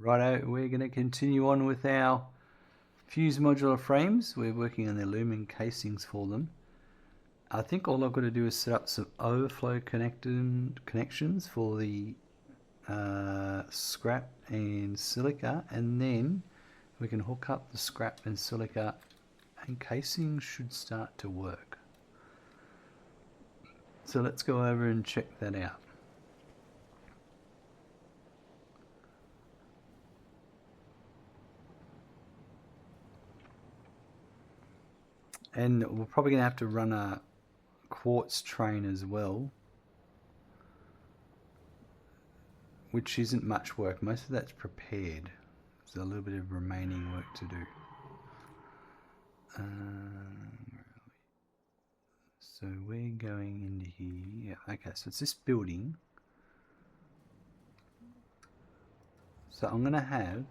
Righto, we're going to continue on with our fuse modular frames. We're working on the aluminum casings for them. I think all I've got to do is set up some overflow connections for the scrap and silica, and then we can hook up the scrap and silica and casing should start to work. So let's go over and check that out. And we're probably going to have to run a quartz train as well, which isn't much work. Most of that's prepared. There's a little bit of remaining work to do. So we're going into here. Yeah, okay, so it's this building. So I'm going to have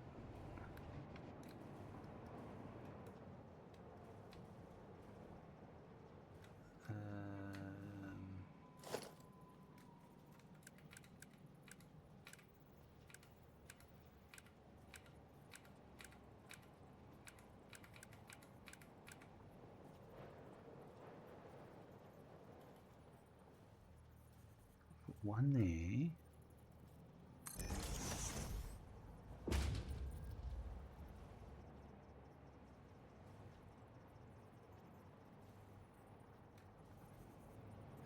one there.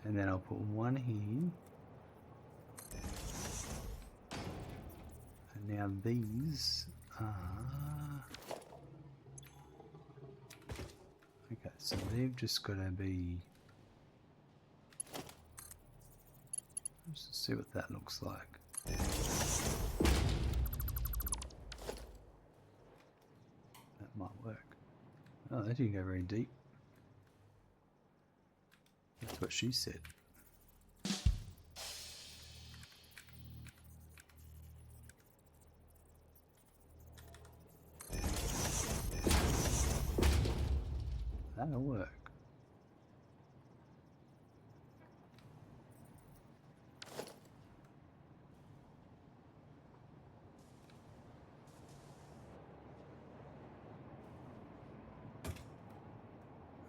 And then I'll put one here. And now these are... Okay, so they've just got to be... Let's see what that looks like. That might work. Oh, that didn't go very deep. That's what she said. That'll work.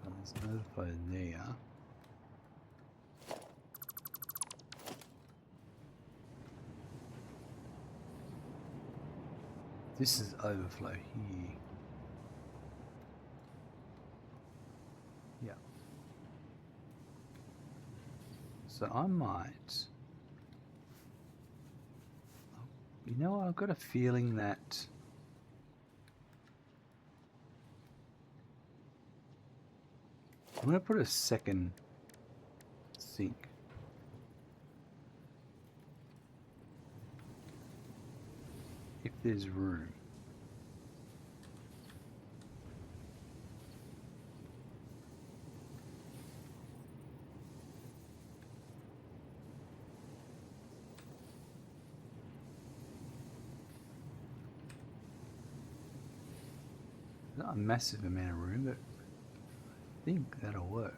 There's an overflow there. This is overflow here. Yeah. So I might... You know, I've got a feeling that... I'm going to put a second sink. If there's room. Not a massive amount of room, but I think that'll work.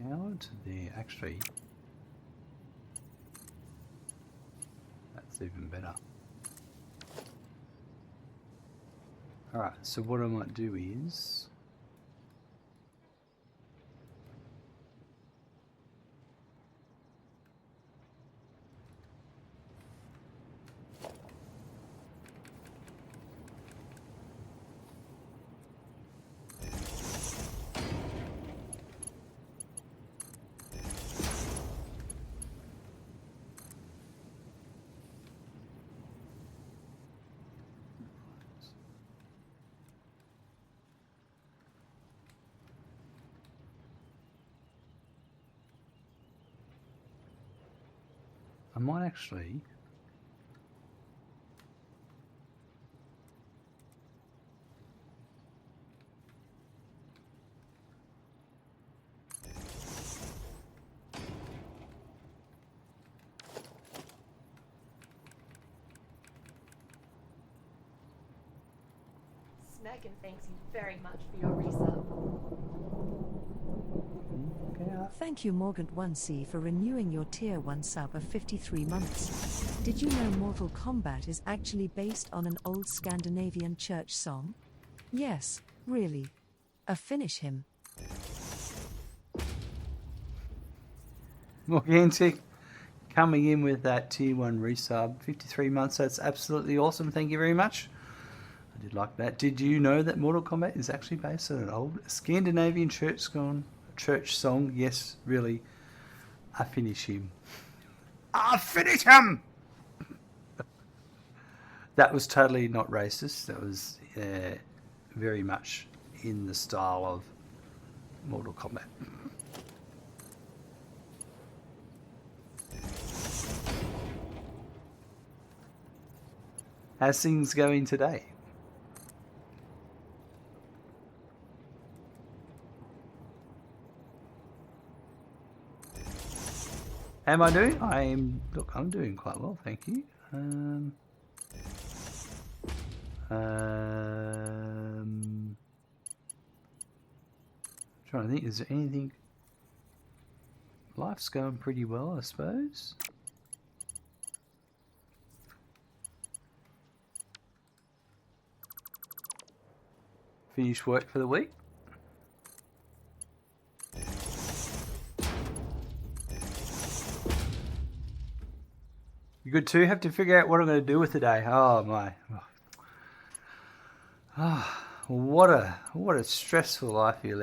Power to there, actually, that's even better. Alright, so what I might do is I might actually... Megan thanks you very much for your resub. Okay. Thank you Morgant1C for renewing your tier 1 sub of 53 months. Did you know Mortal Kombat is actually based on an old Scandinavian church song? Yes, really. Finish him. Morgantic coming in with that tier 1 resub. 53 months, that's absolutely awesome. Thank you very much. I did like that. Did you know that Mortal Kombat is actually based on an old Scandinavian church song? Yes, really. I finish him. I finish him! That was totally not racist. That was very much in the style of Mortal Kombat. How's things going today? How am I doing? I'm doing quite well, thank you. Trying to think, is there anything? Life's going pretty well, I suppose. Finished work for the week. You good too? Have to figure out what I'm going to do with the day. Oh my! Oh, what a stressful life you're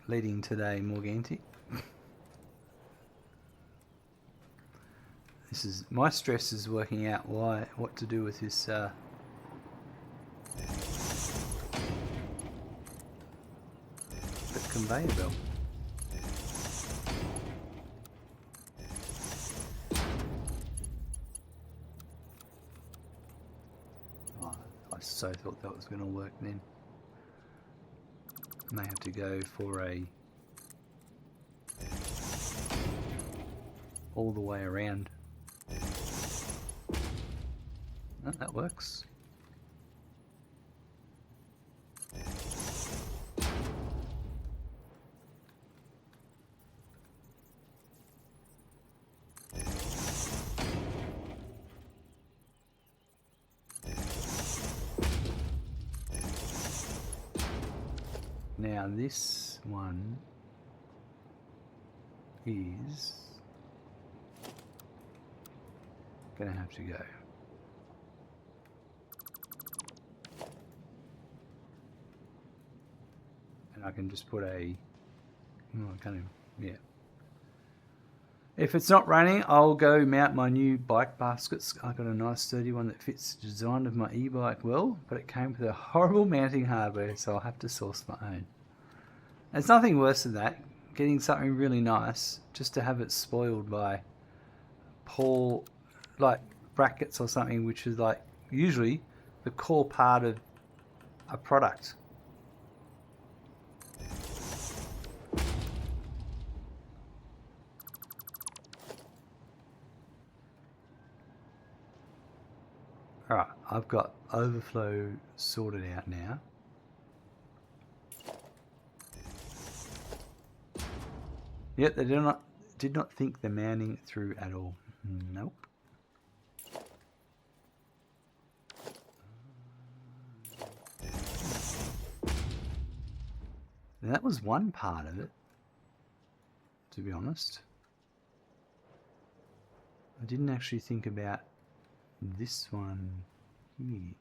leading today, Morganti. My stress is working out what to do with this. The conveyor belt. I so thought that was going to work then. May have to go for a all the way around. Oh, that works. Now this one is gonna have to go. And I can just put a, oh, I can't even, yeah. If it's not raining, I'll go mount my new bike baskets. I got a nice sturdy one that fits the design of my e-bike well, but it came with a horrible mounting hardware, so I'll have to source my own. There's nothing worse than that, getting something really nice just to have it spoiled by poor, like brackets or something, which is like usually the core part of a product. Alright, I've got overflow sorted out now. Yep, they did not think the mounting through at all. Nope. And that was one part of it, to be honest. I didn't actually think about this one here.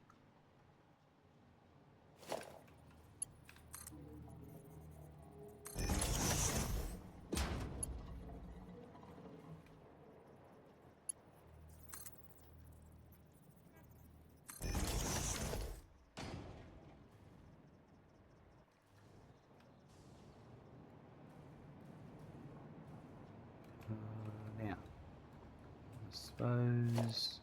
Now, I suppose.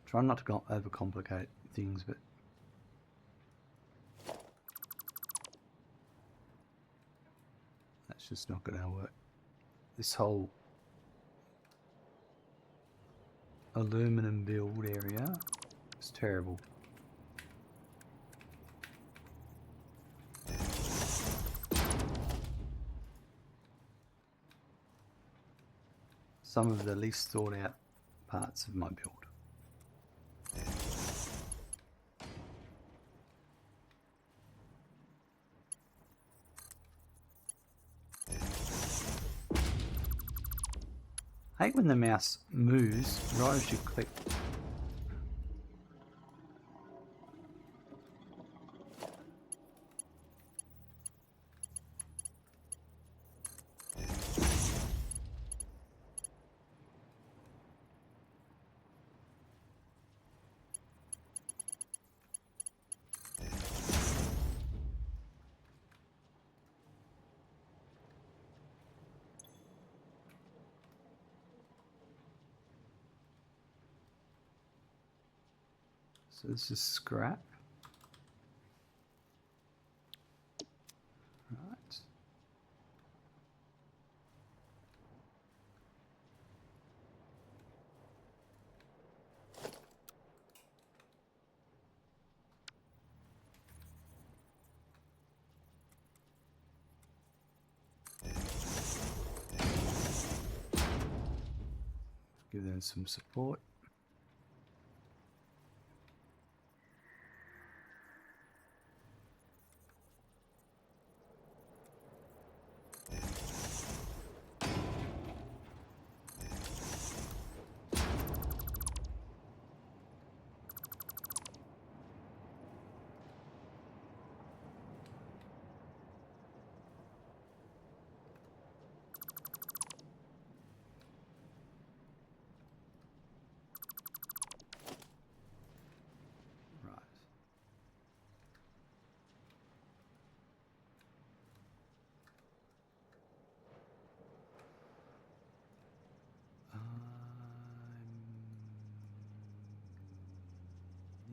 Try not to overcomplicate things, but that's just not going to work. This whole aluminum build area is terrible. Some of the least thought out parts of my build. I hate when the mouse moves right as you click. So this is scrap. Right. Give them some support.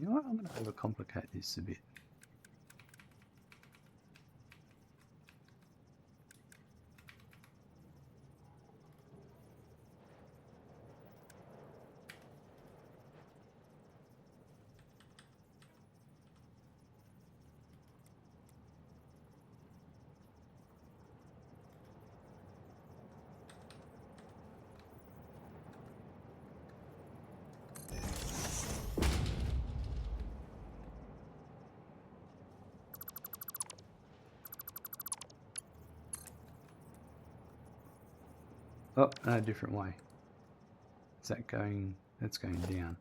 You know what? I'm going to overcomplicate this a bit. Oh, no, a different way. Is that going? That's going down.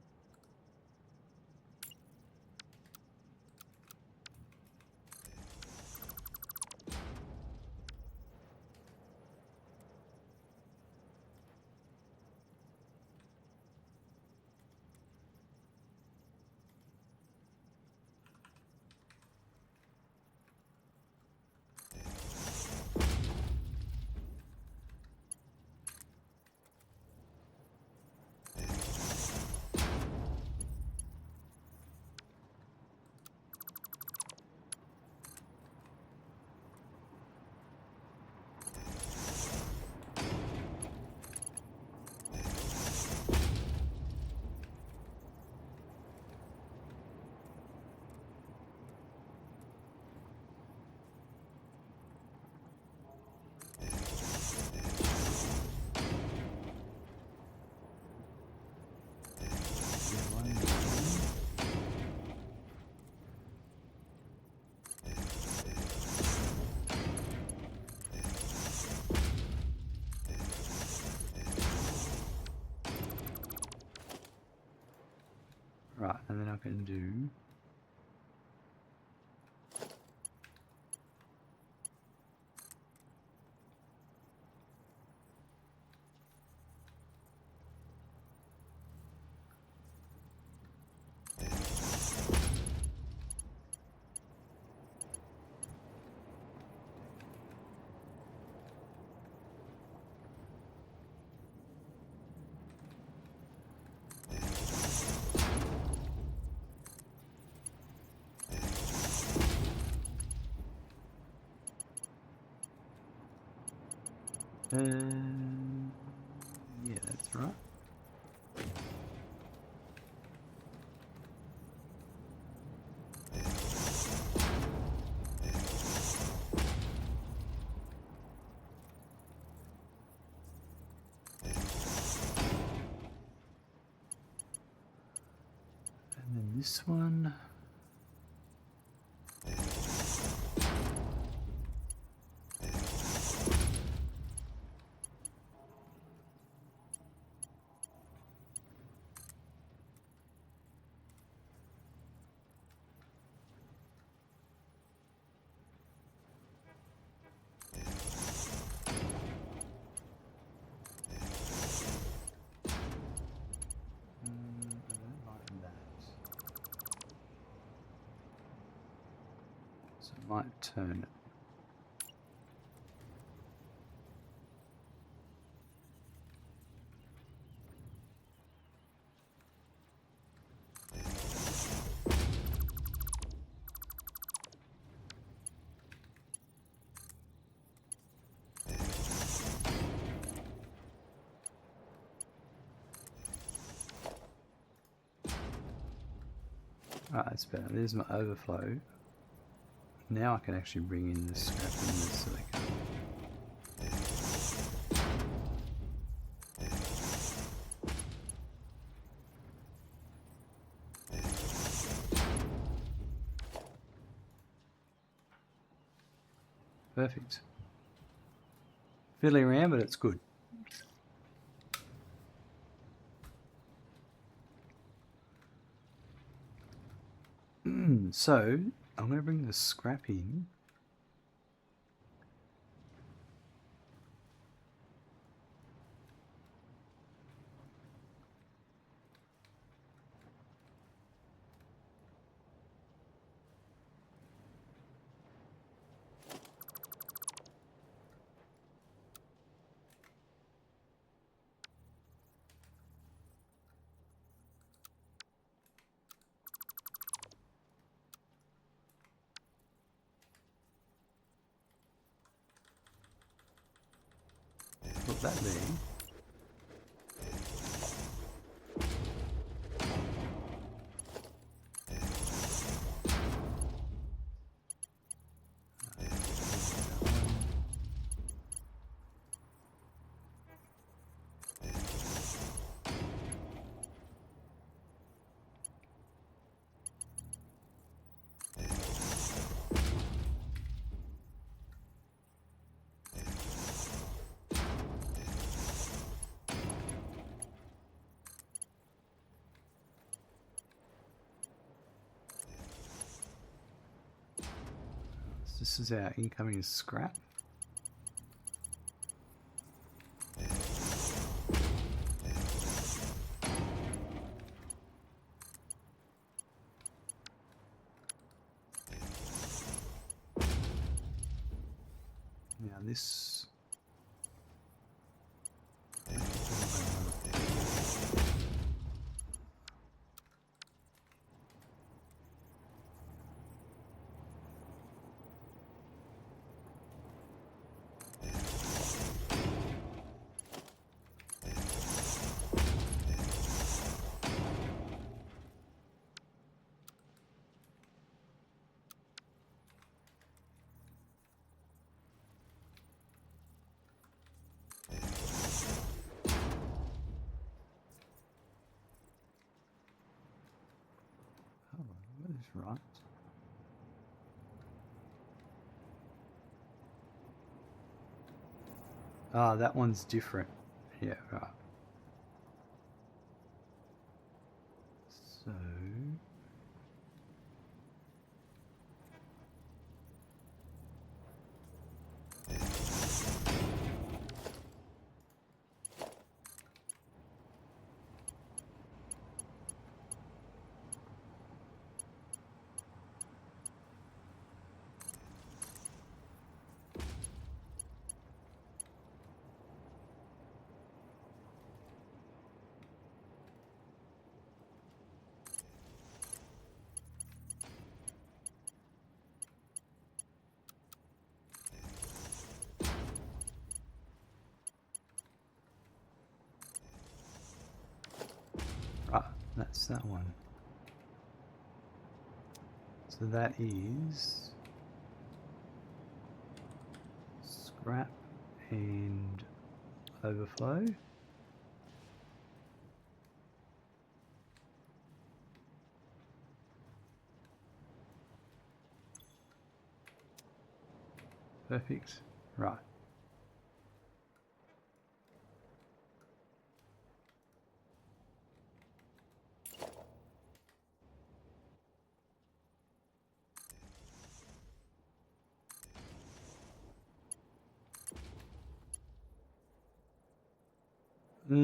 Right, and then I can do... yeah, that's right. And then this one. I don't like that. So I might turn it. Right, that's better. There's my overflow. Now I can actually bring in the scrap and the silica. Perfect. Fiddling around, but it's good. So I'm going to bring the scrap in. Put that there. This is our incoming scrap. Now this... Right. Ah, that one's different. Yeah, right. So that one? So that is scrap and overflow. Perfect. Right. Yeah,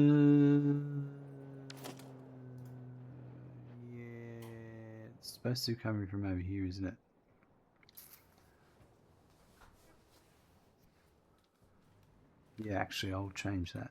it's supposed to be coming from over here, isn't it? Yeah, actually, I'll change that.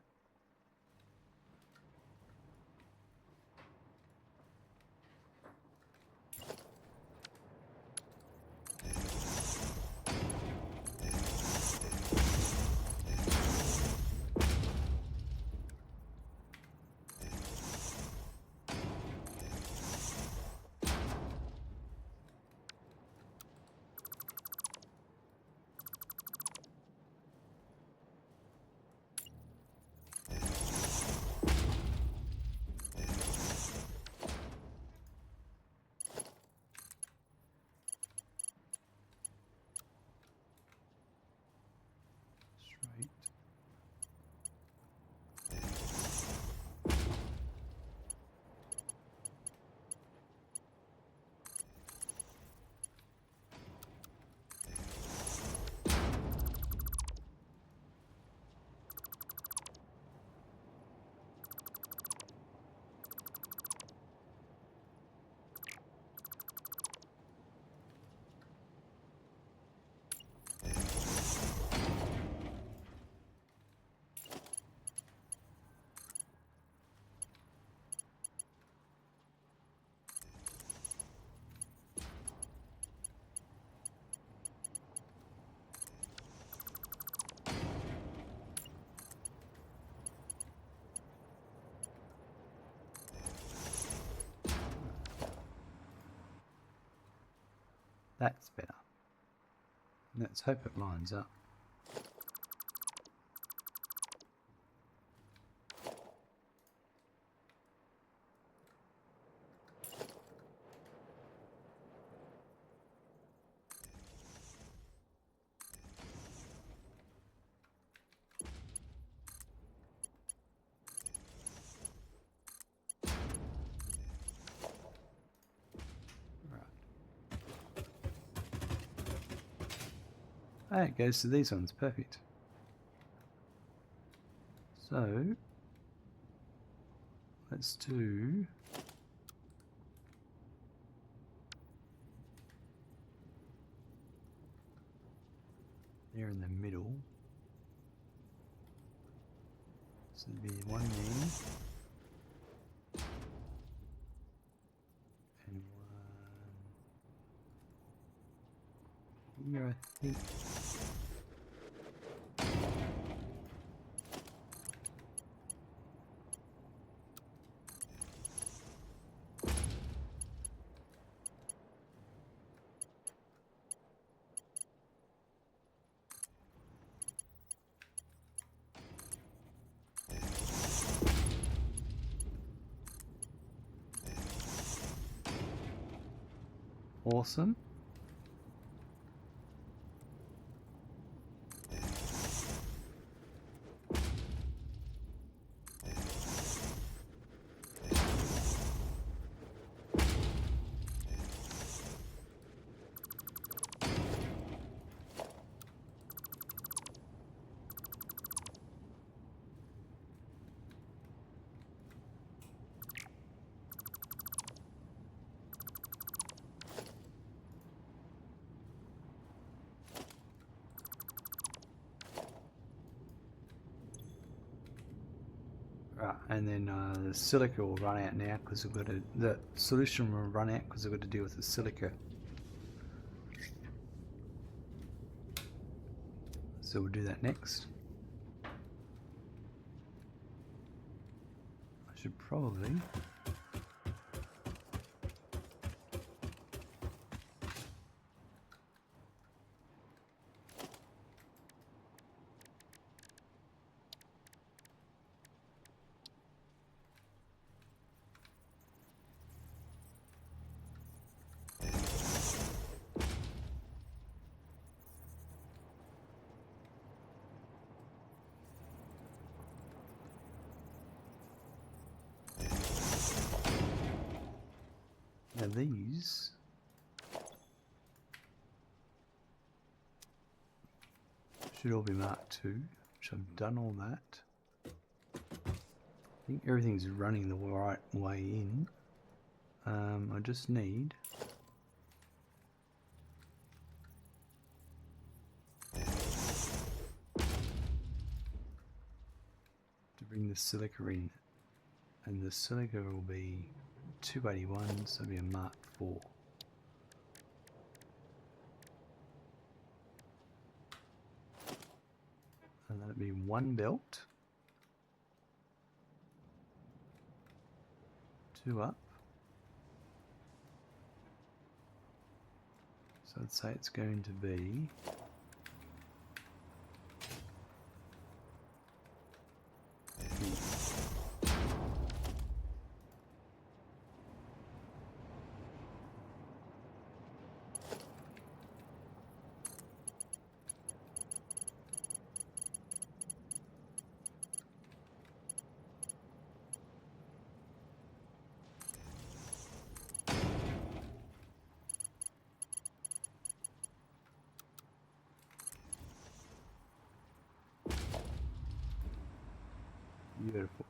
Straight. That's better. Let's hope it lines up. Ah, it goes to these ones, perfect. So, let's do... There in the middle. So there'll be one there. And one here, I think. Awesome. Right, and then the silica will run out now because we've got to. The solution will run out because we've got to deal with the silica. So we'll do that next. I should probably these should all be Mark II, which I've done all that. I think everything's running the right way in. I just need to bring the silica in, and the silica will be 281, so it'll be a Mark IV. And that'll be one belt, 2 up. So I'd say it's going to be beautiful.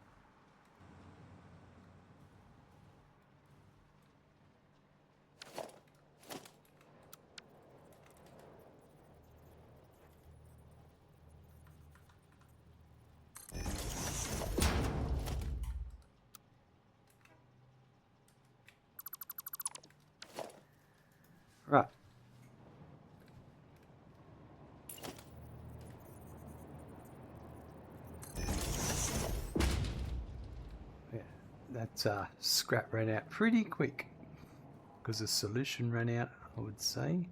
Right. Yeah, that scrap ran out pretty quick because the solution ran out, I would say.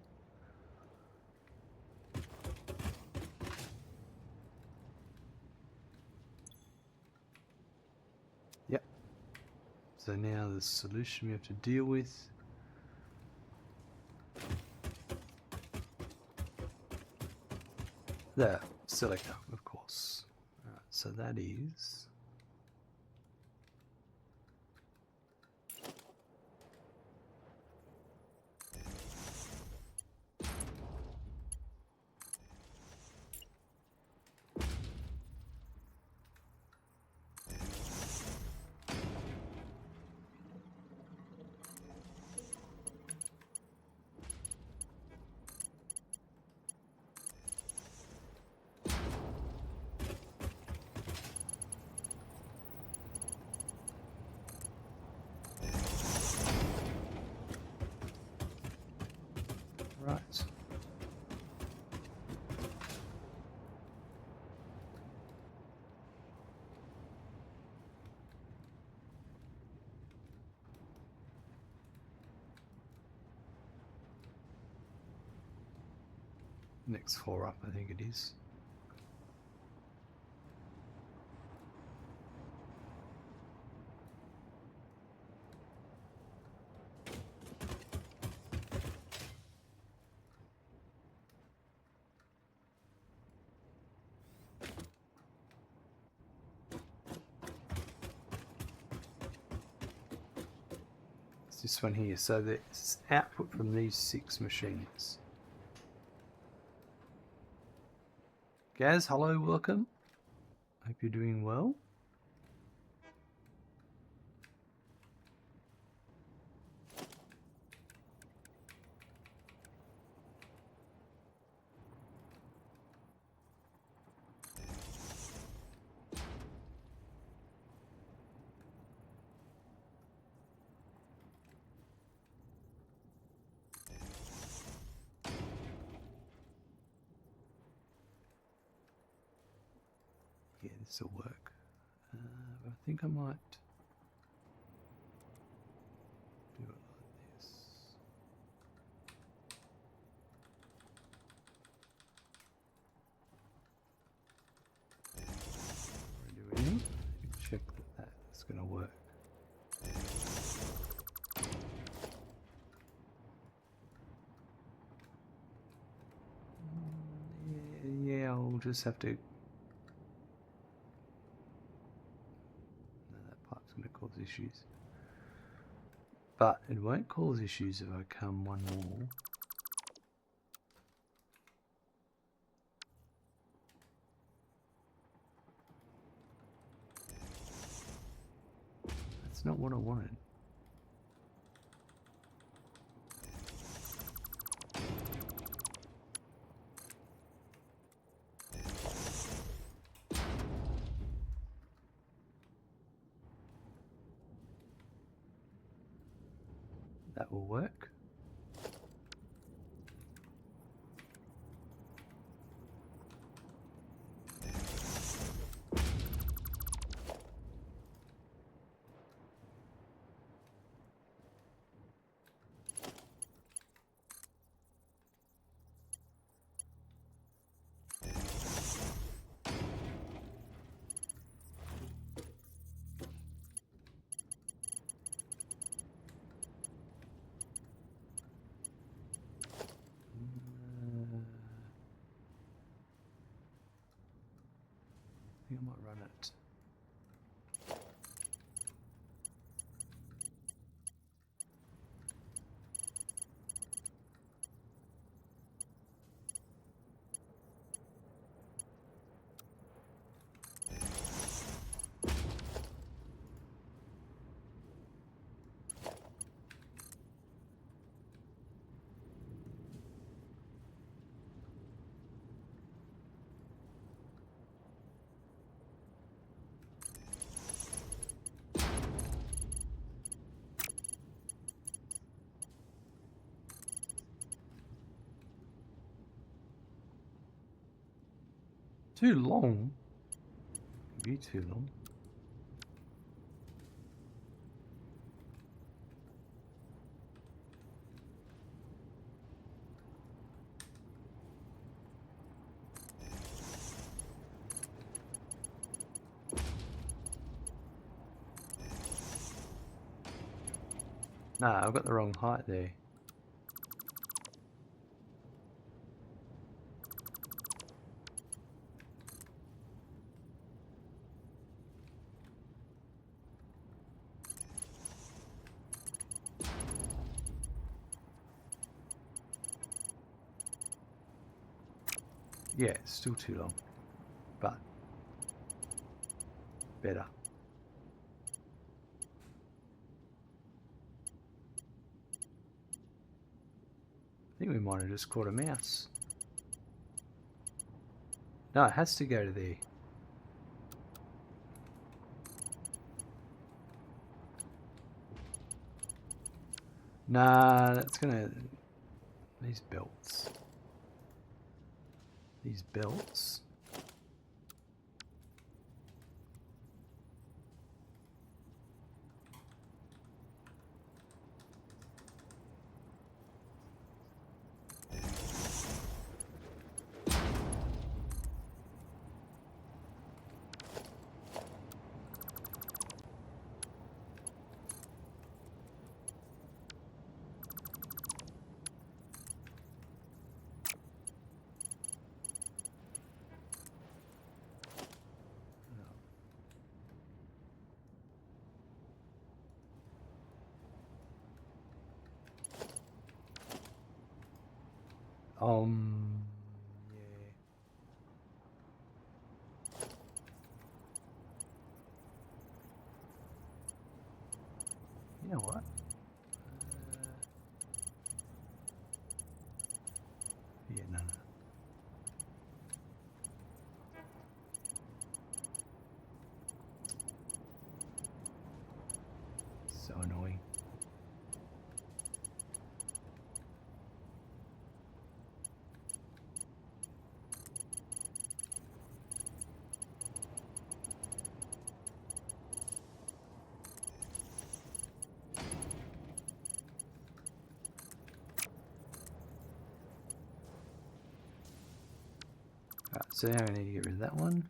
Yep. So now the solution we have to deal with. The silica, of course. Alright, so that is right. Next 4 up, I think it is. It's this one here. So there's output from these 6 machines. Gaz, hello, welcome. Hope you're doing well. Yeah, this will work. I think I might do it like this. Before I do anything, check that that's going to work. Yeah, I'll just have to. No, that pipe's going to cause issues. But it won't cause issues if I come one more. That's not what I wanted. That will work. I think I might run it. Too long? Be too long. Nah, I've got the wrong height there. Yeah, it's still too long, but better. I think we might have just caught a mouse. No, it has to go to there. Nah, that's gonna... These belts. These belts. Yeah. You know what? Yeah, no. So annoying. Right, so now we need to get rid of that one.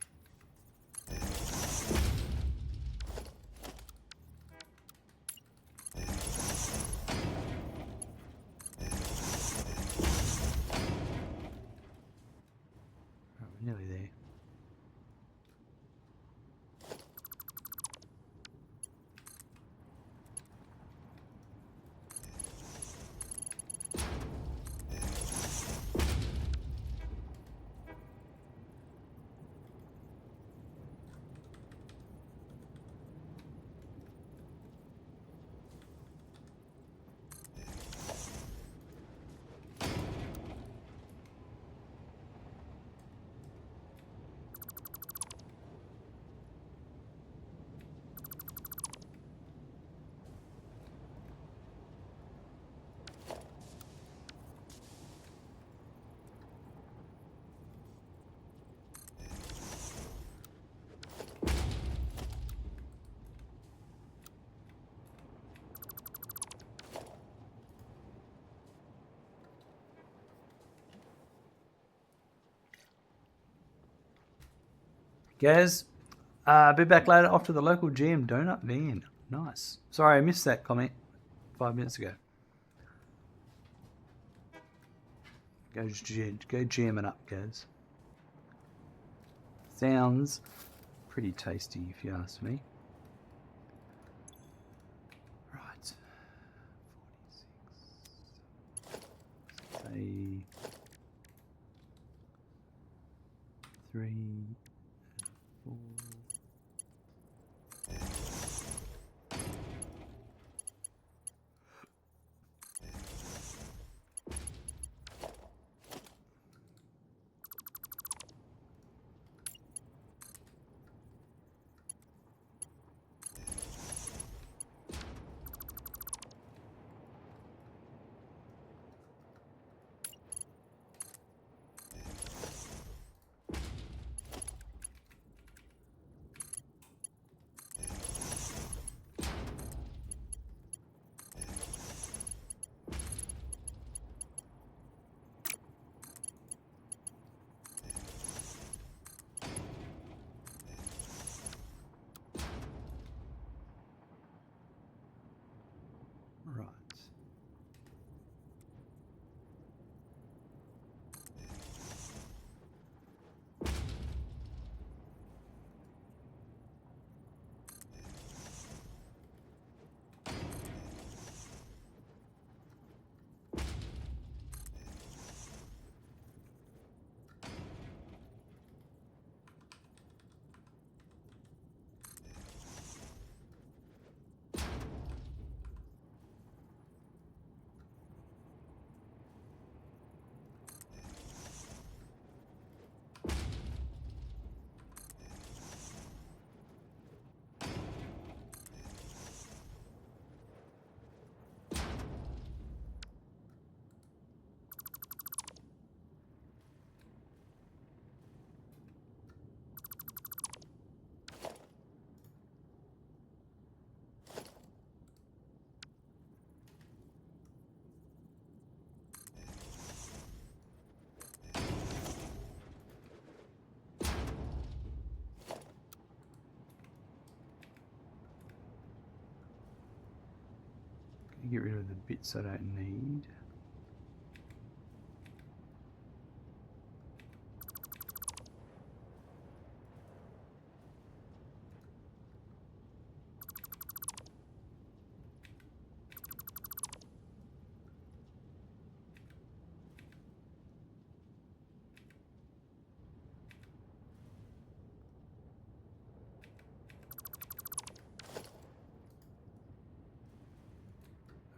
Right, we're nearly there. Gaz, be back later off to the local GM donut van. Nice. Sorry, I missed that comment 5 minutes ago. Go GMing up, Gaz. Sounds pretty tasty, if you ask me. Right. 46. Say 3, 4. Right. Get rid of the bits I don't need.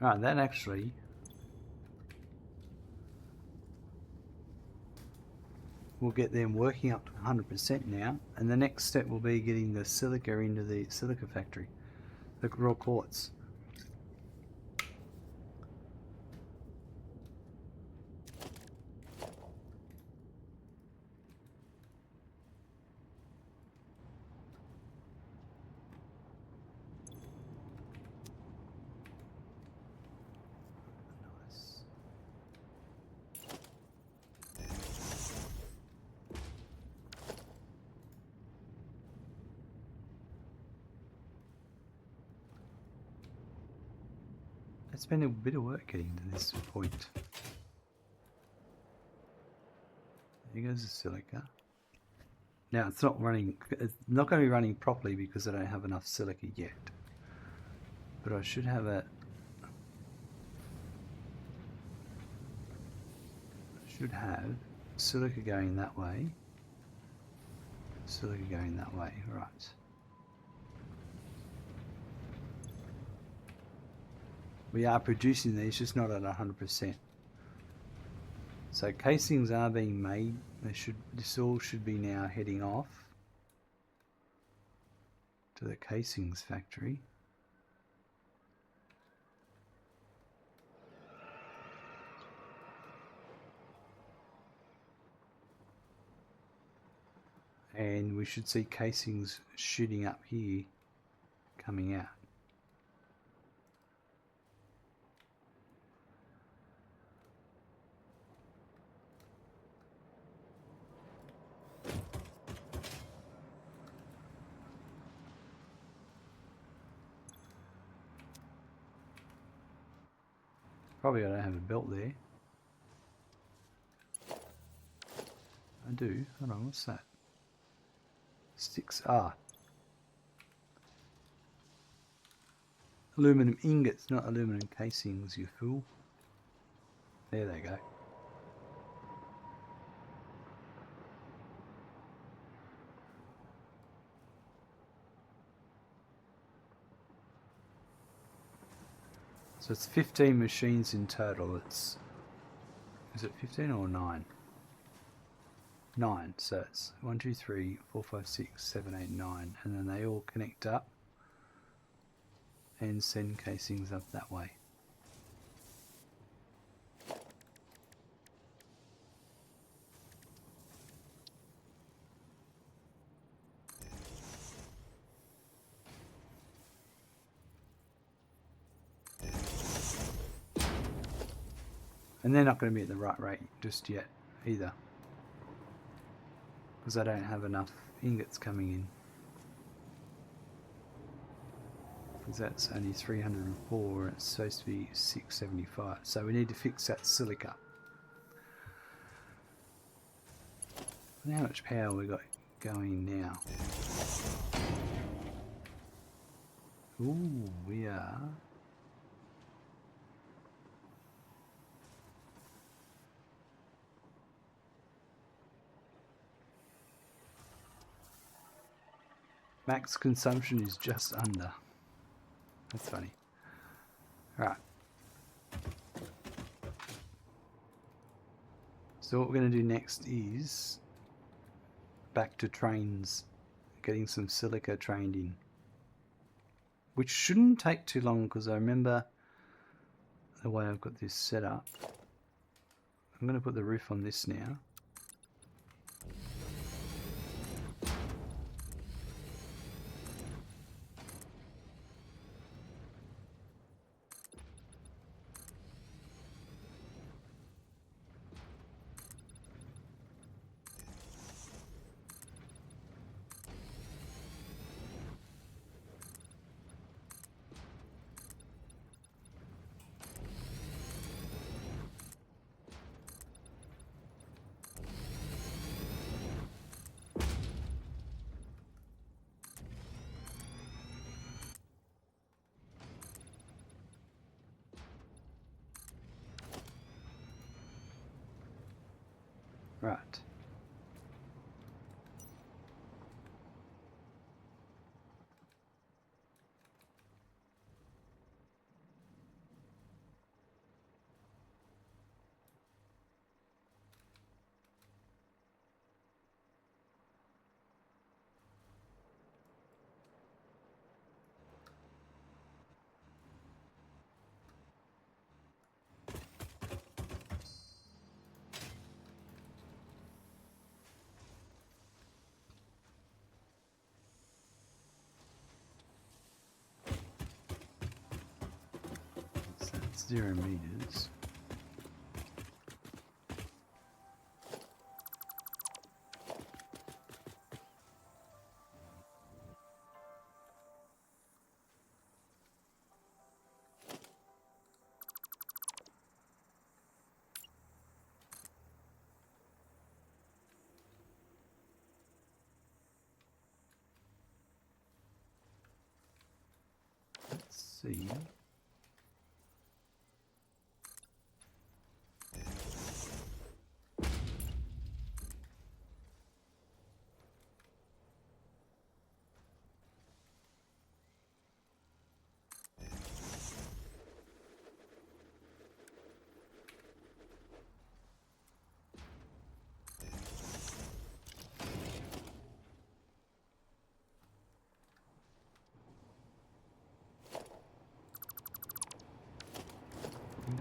Right, that actually will get them working up to 100% now, and the next step will be getting the silica into the Silica Factory, the Raw Quartz. Nice. It's been a bit of work getting to this point. There goes the silica. Now it's not running, it's not going to be running properly because I don't have enough silica yet. But I should have a, should have silica going that way, silica going that way, right. We are producing these, just not at 100%. So casings are being made. This all should be now heading off to the casings factory. And we should see casings shooting up here, coming out. Probably I don't have a belt there. I do. Hold on, what's that? Sticks. Ah. Aluminum ingots, not aluminum casings, you fool. There they go. So it's 15 machines in total. Is it 15 or 9? 9. So it's 1, 2, 3, 4, 5, 6, 7, 8, 9. And then they all connect up and send casings up that way. And they're not going to be at the right rate just yet either, because I don't have enough ingots coming in. Because that's only 304 and it's supposed to be 675. So we need to fix that silica. And how much power we got going now? Ooh, we are. Max consumption is just under. That's funny. Alright. So what we're going to do next is back to trains, getting some silica trained in. Which shouldn't take too long because I remember the way I've got this set up. I'm going to put the roof on this now. Right. So that's 0 meters. Let's see.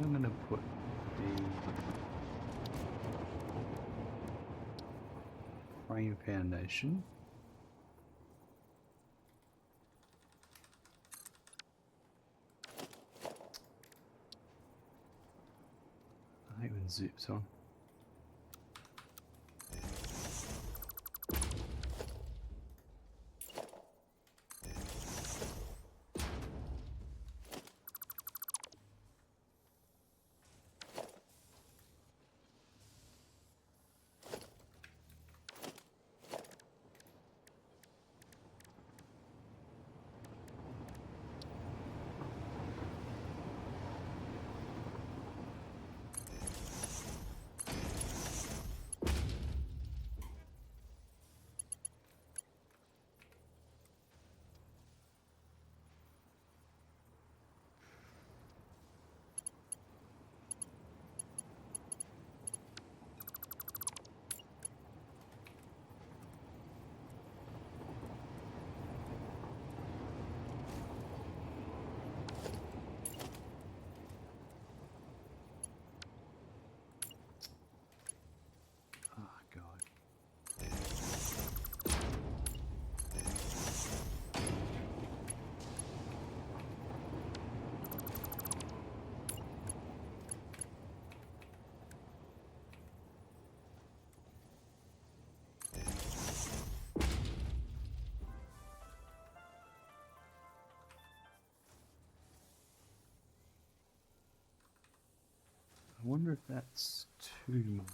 I'm going to put the frame foundation. I hate when zips on. wonder if that's too much.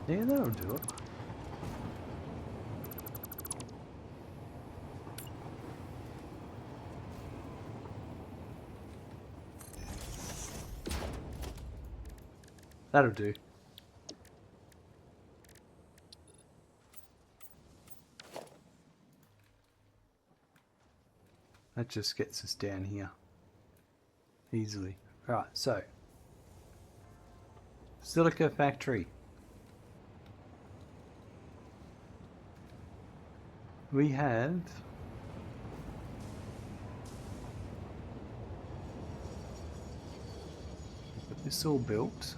Yeah, that'll do it. That'll do. That just gets us down here easily. Right, so Silica Factory. We have got this all built.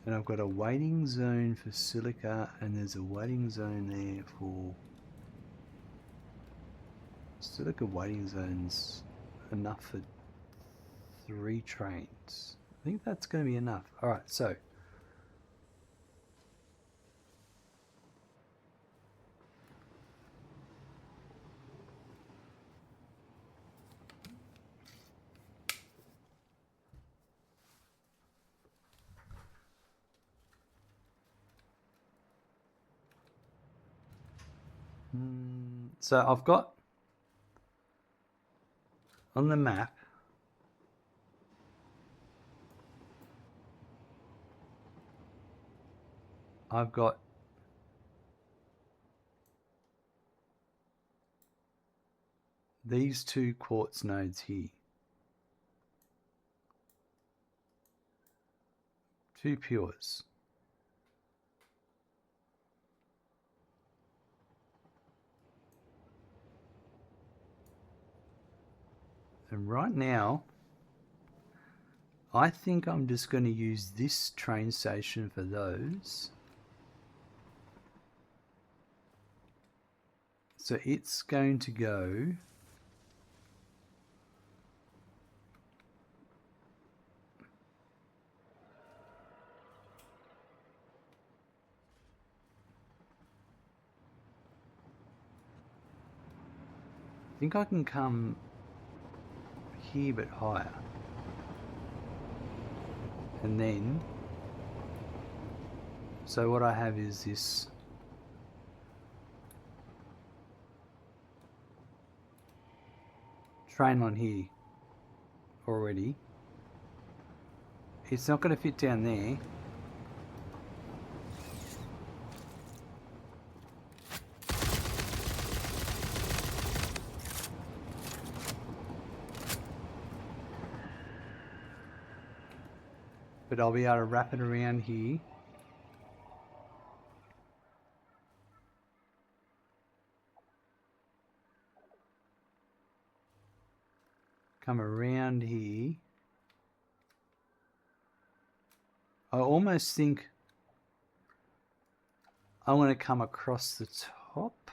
And I've got a waiting zone for silica, and there's a waiting zone there for silica. Waiting zones enough for 3 trains. I think that's going to be enough. Alright, so I've got on the map I've got these 2 quartz nodes here. 2 pures. And right now, I think I'm just going to use this train station for those. So it's going to go I think I can come here but higher. And then, so what I have is this train line here already. It's not going to fit down there. But I'll be able to wrap it around here. Come around here. I almost think I want to come across the top.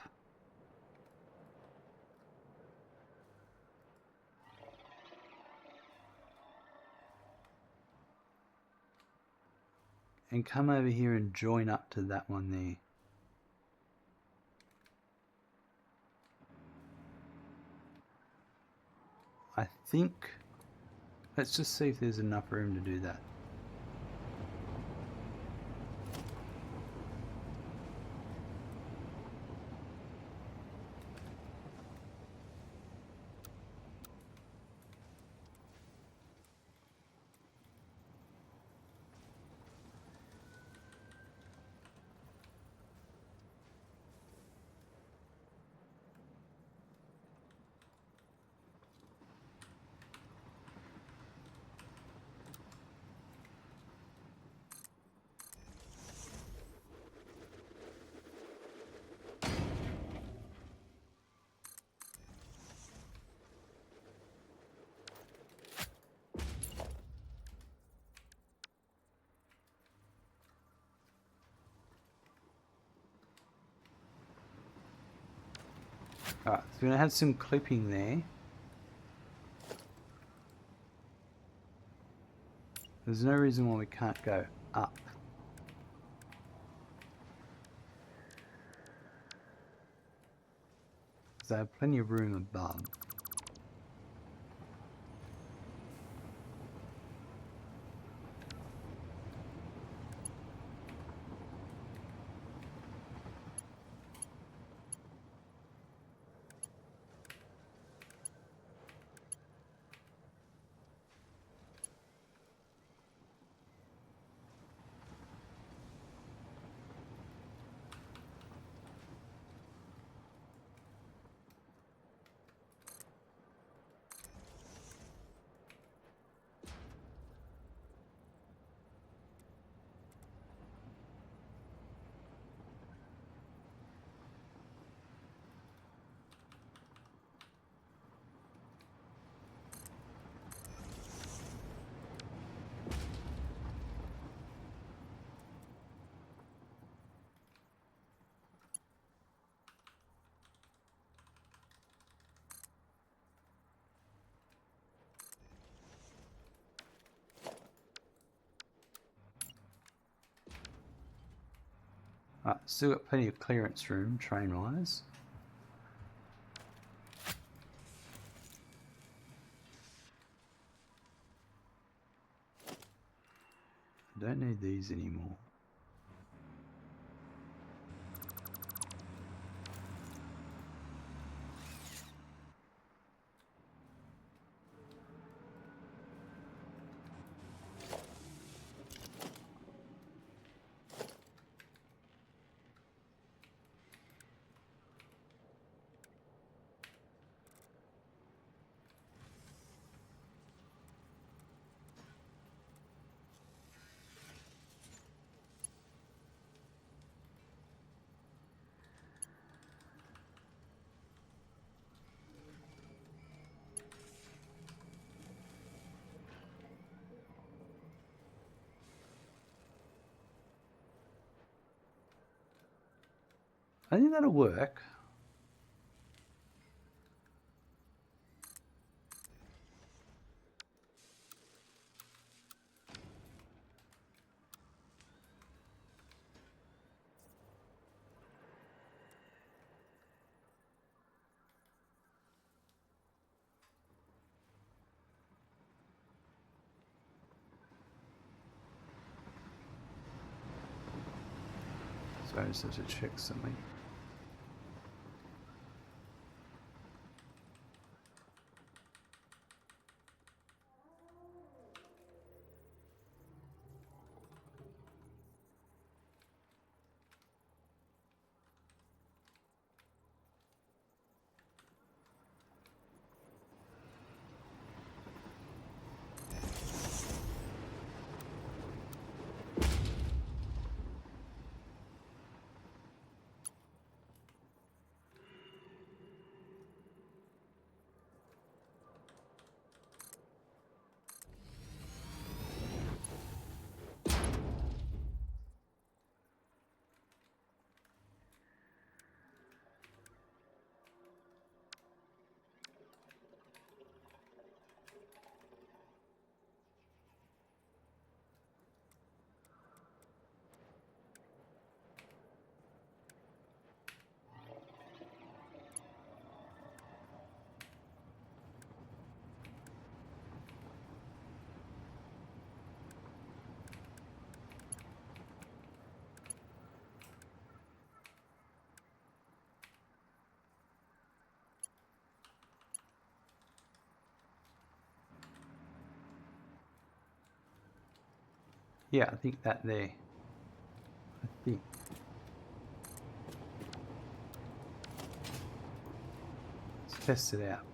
And come over here and join up to that one there. I think, let's just see if there's enough room to do that. Alright, so we're going to have some clipping there. There's no reason why we can't go up. Because I have plenty of room above. Right, still got plenty of clearance room, train-wise. I don't need these anymore. I think that'll work. So I just have to check something. Yeah, I think that there. I think. Let's test it out.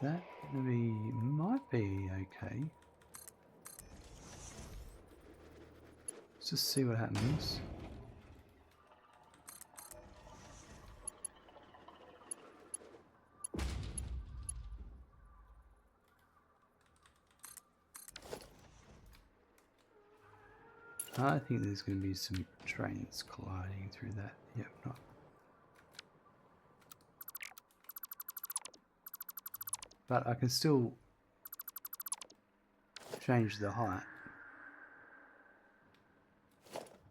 that gonna be, might be okay. Let's just see what happens. I think there's going to be some trains colliding through that. Yep, not. But I can still change the height.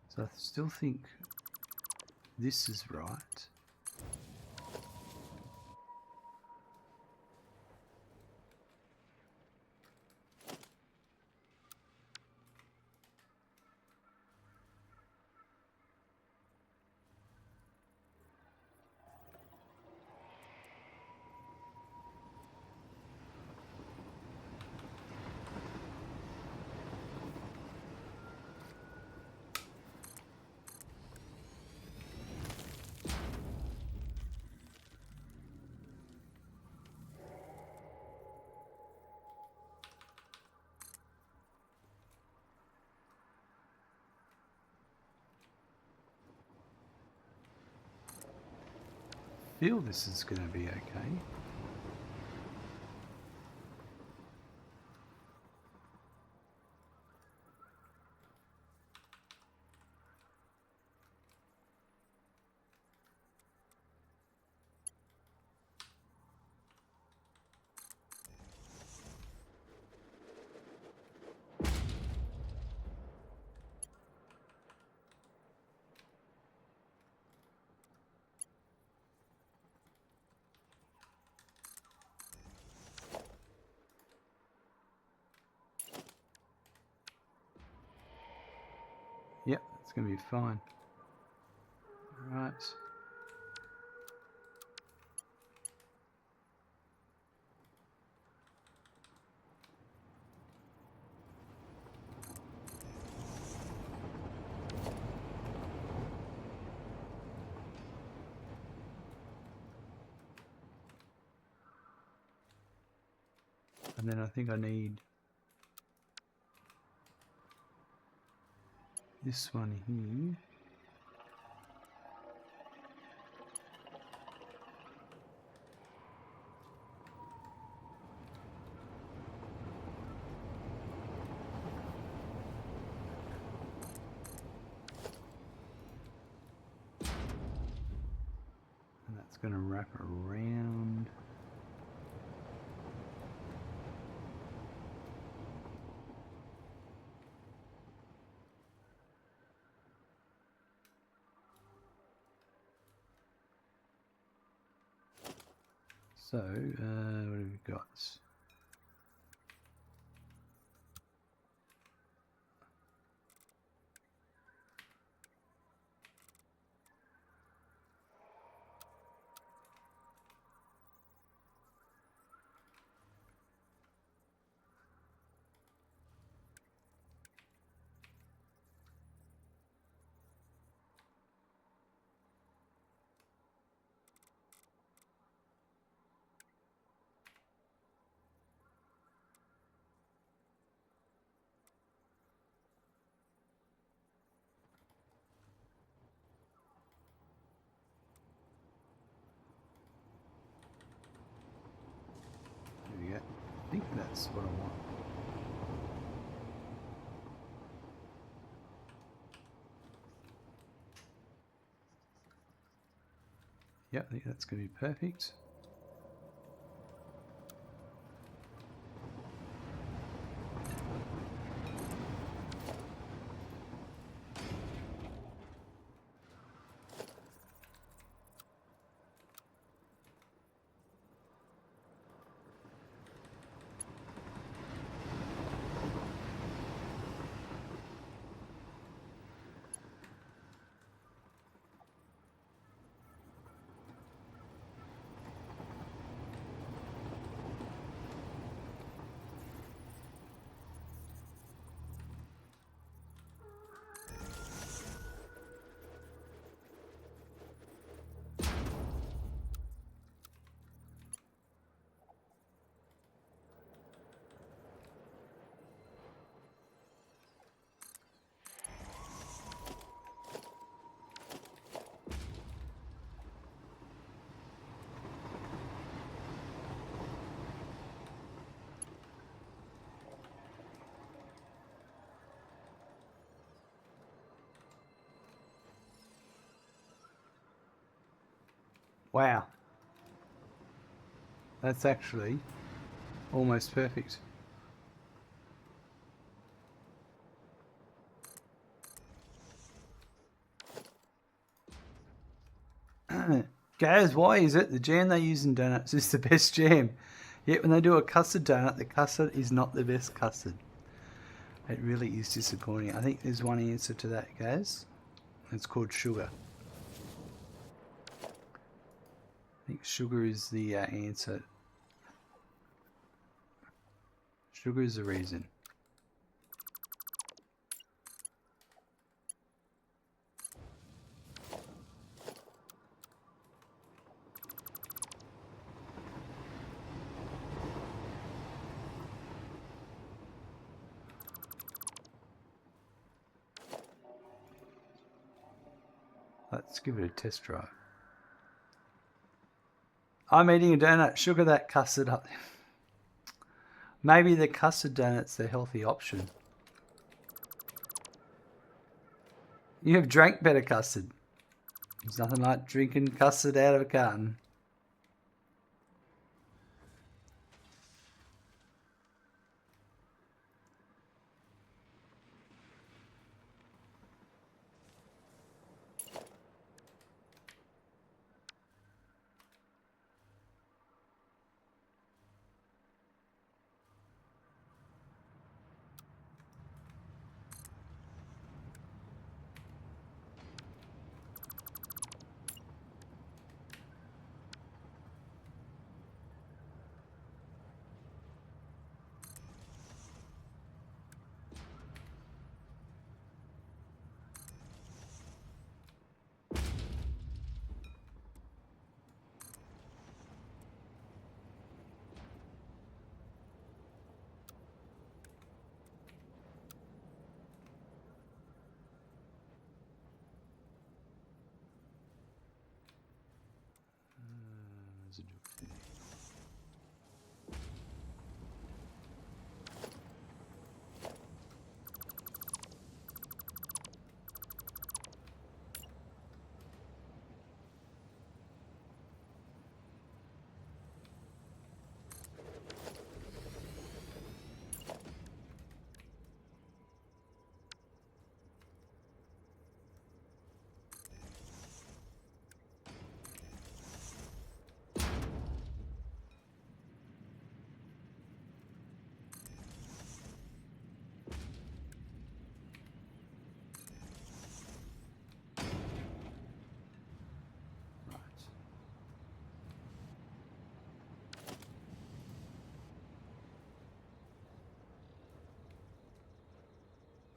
So I still think this is right. I feel this is going to be okay. Yep, it's going to be fine. Right. And then I think I need this one here. And that's going to wrap around. So, what have we got? There we go. I think that's what I want. Yep, I think that's going to be perfect. Wow. That's actually almost perfect. Guys, why is it the jam they use in donuts is the best jam? Yet when they do a custard donut, the custard is not the best custard. It really is disappointing. I think there's one answer to that, guys. It's called sugar. I think sugar is the answer. Sugar is the reason. Let's give it a test drive. I'm eating a donut. Sugar that custard up. Maybe the custard donut's the healthy option. You have drank better custard. There's nothing like drinking custard out of a carton.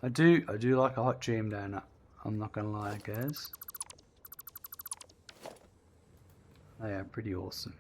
I do like a hot jam donut. I'm not gonna lie, guys. They are pretty awesome.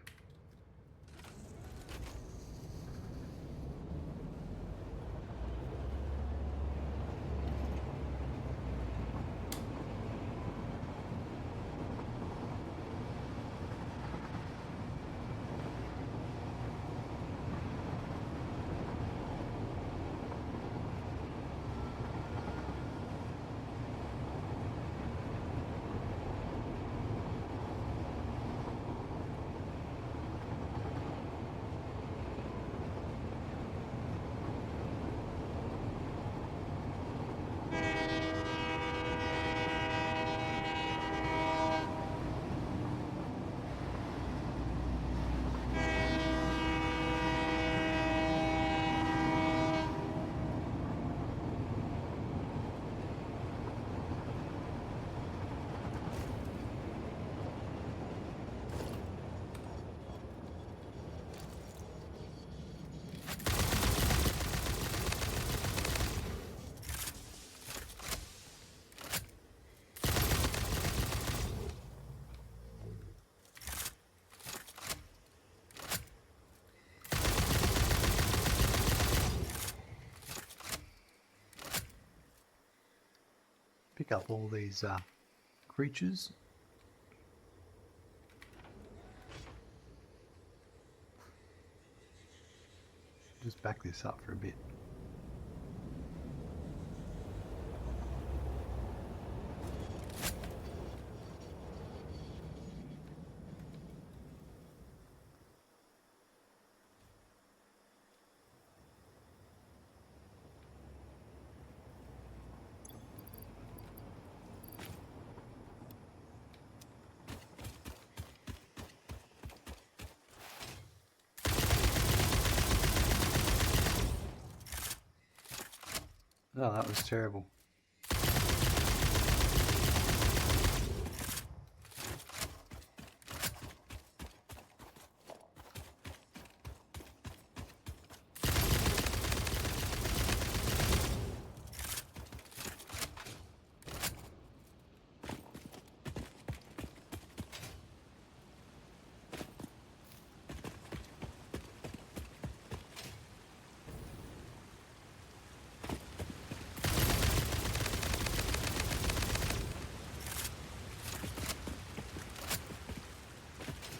Pick up all these creatures. Just back this up for a bit. Oh, that was terrible.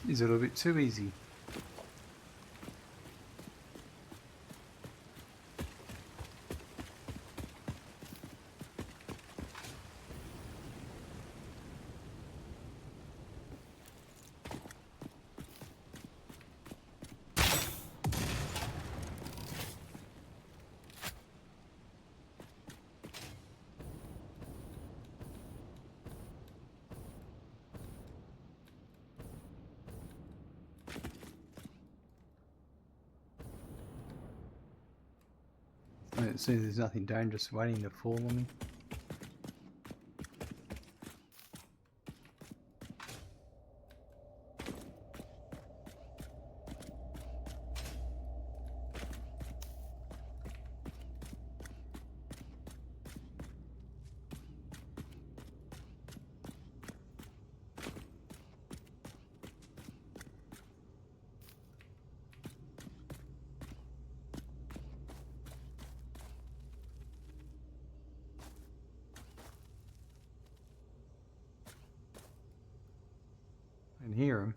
It's a little bit too easy. It seems there's nothing dangerous waiting to fall on me. I can hear him.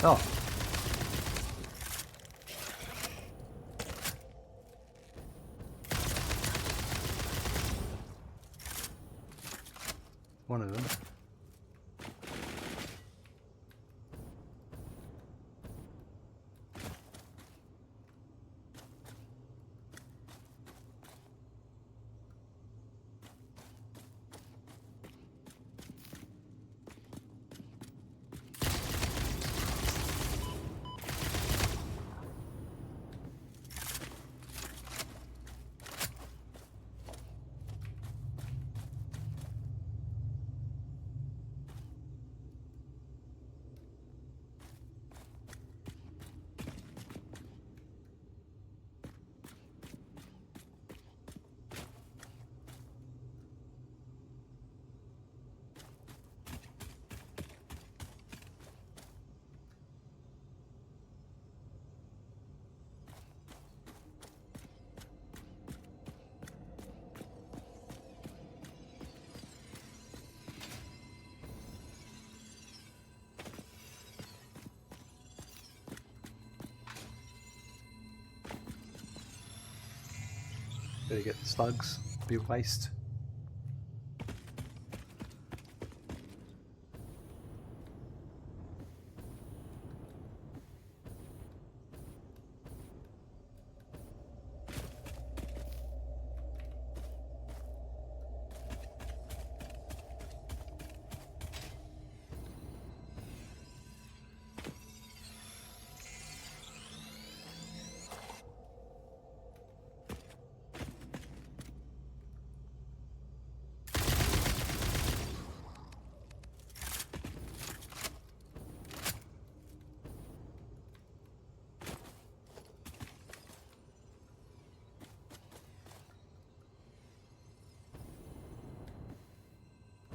Oh! One of them. Better get the slugs. Be a waste.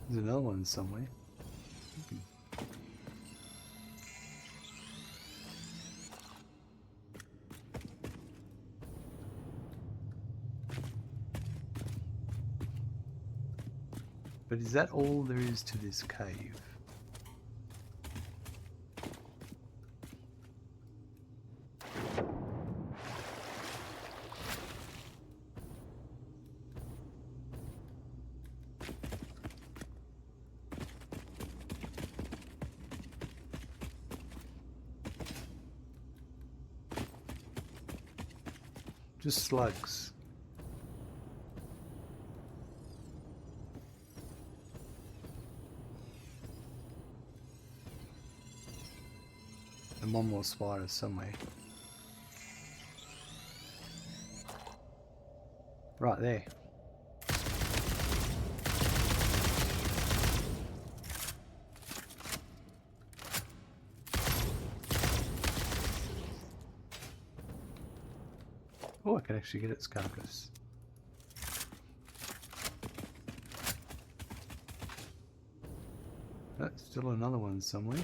There's another one somewhere. But is that all there is to this cave? Just slugs. And one more spider somewhere. Right there. Oh, I can actually get its carcass. That's still another one somewhere.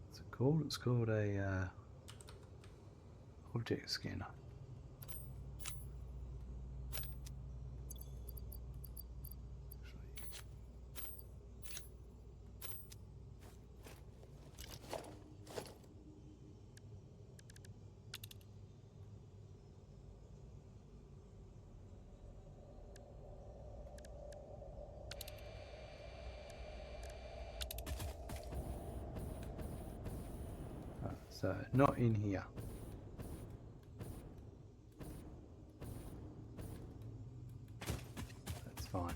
What's it called? It's called a object scanner. So, not in here. That's fine.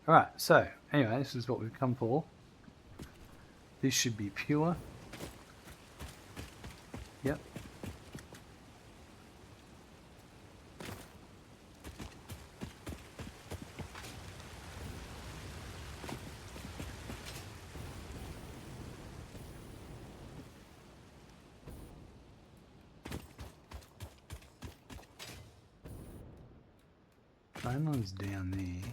Alright, so anyway, this is what we've come for. This should be pure. Yep. Phone line's down there.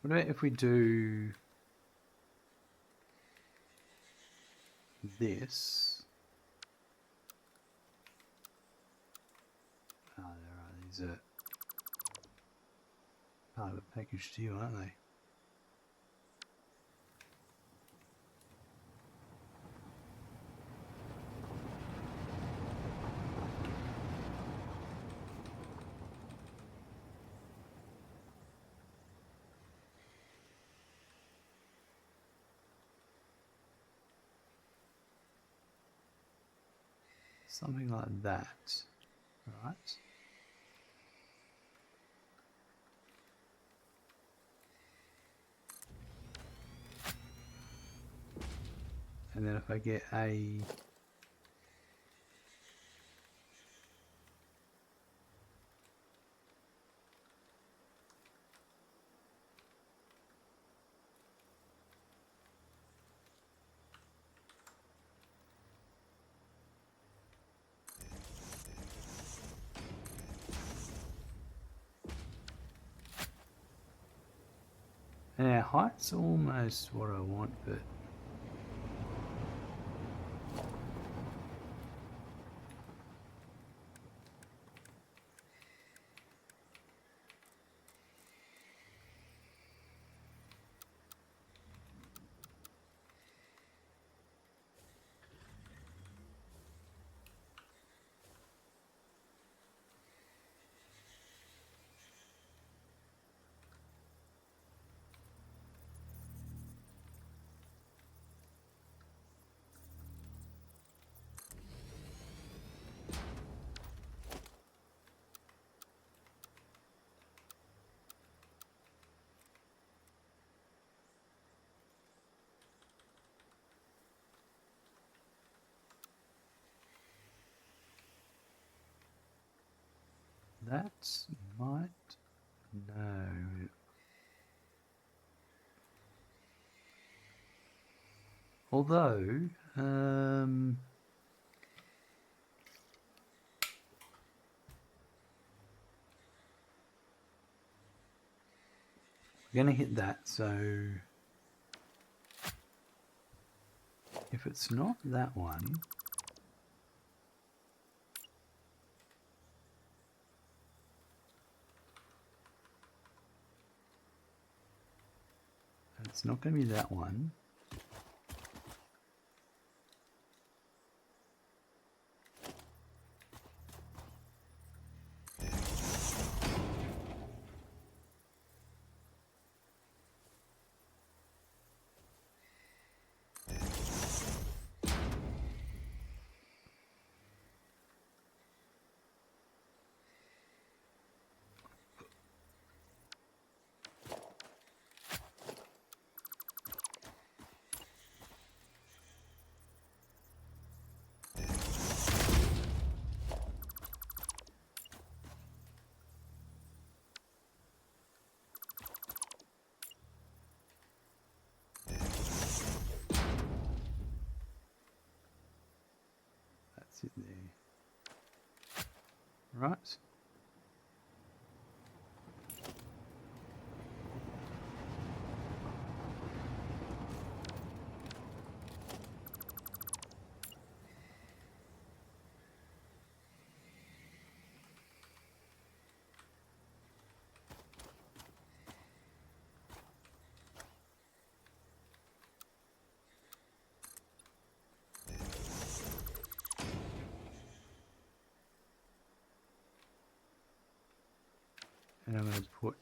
What about if we do this? Oh, there are. These are part of a package deal, aren't they? Something like that, right? And then if I get a and our height's almost what I want, but That might... No. Although, we're going to hit that, so if it's not that one, it's not going to be that one. That's it there. Right. And I'm going to put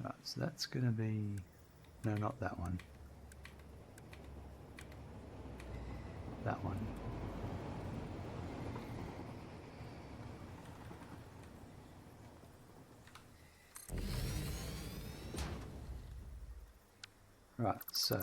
right, so that's going to be, no, not that one. That one. Right, so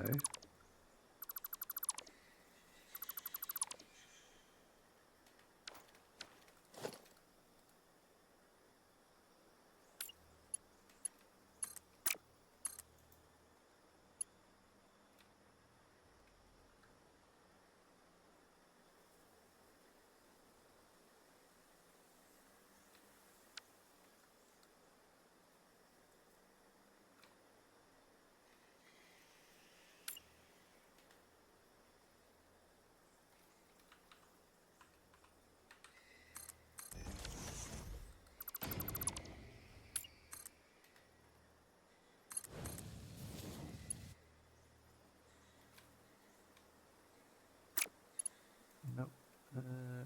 nope.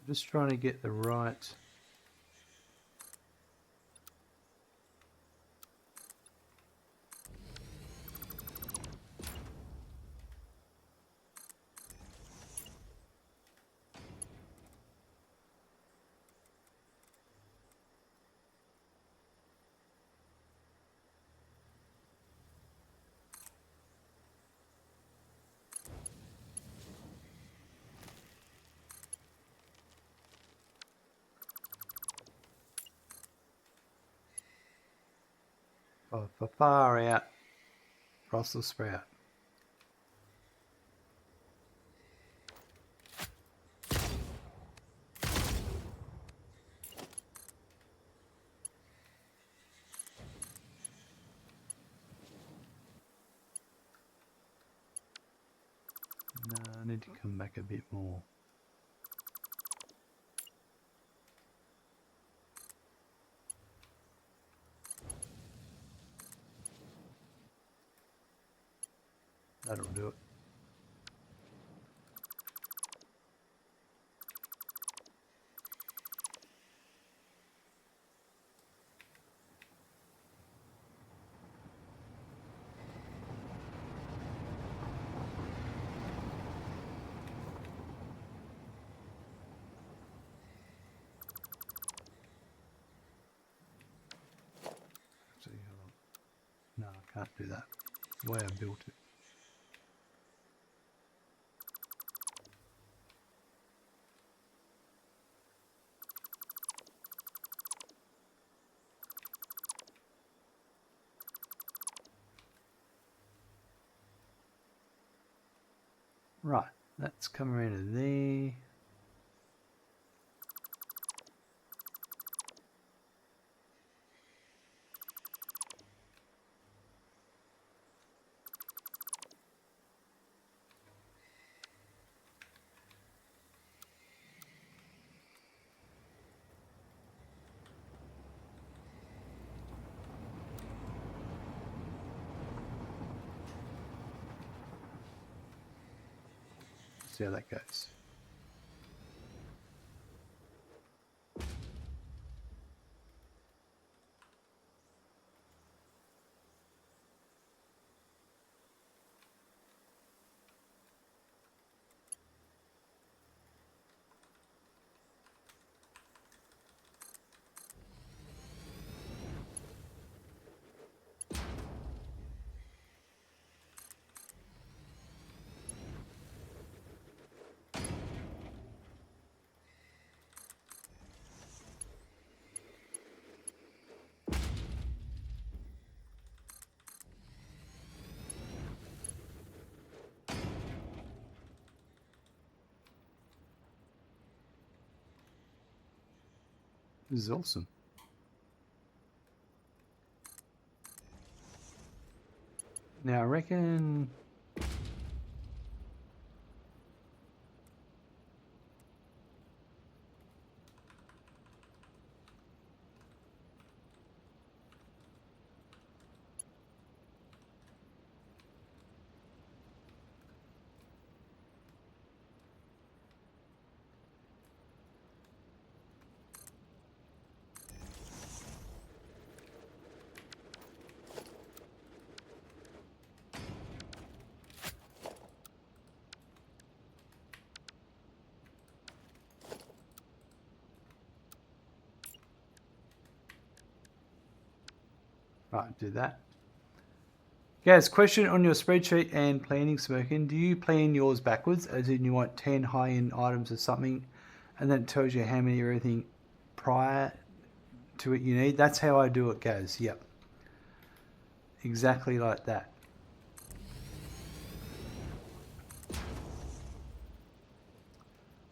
Just trying to get the right. Oh, for far out, Brussels sprout. No, I need to come back a bit more. That'll do it. can't do that. The way I built it. Right, that's come around to there. See how that goes. This is awesome. Now I reckon right, do that. Guys, question on your spreadsheet and planning smoking. Do you plan yours backwards, as in you want 10 high-end items or something, and then it tells you how many everything prior to it you need? That's how I do it, guys. Yep. Exactly like that.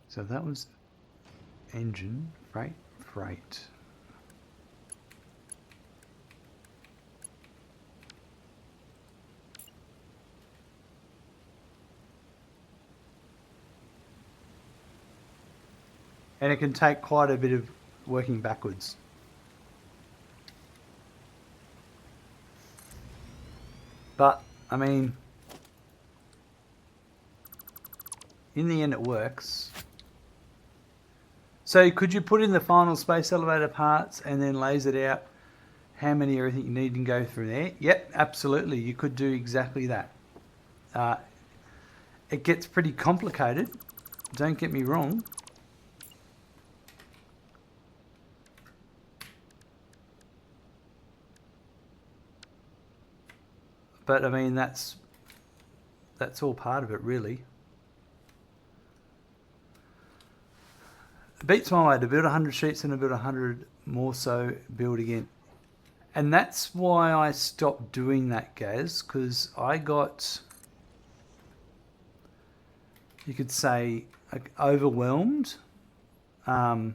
So that was engine, freight. And it can take quite a bit of working backwards. But, I mean, in the end it works. So could you put in the final space elevator parts and then laser it out how many everything you need and go through there? Yep, absolutely. You could do exactly that. It gets pretty complicated. Don't get me wrong. But I mean, that's all part of it, really. It beats my way to build 100 sheets and to build 100 more, so build again. And that's why I stopped doing that, guys, because I got, you could say, like, overwhelmed. And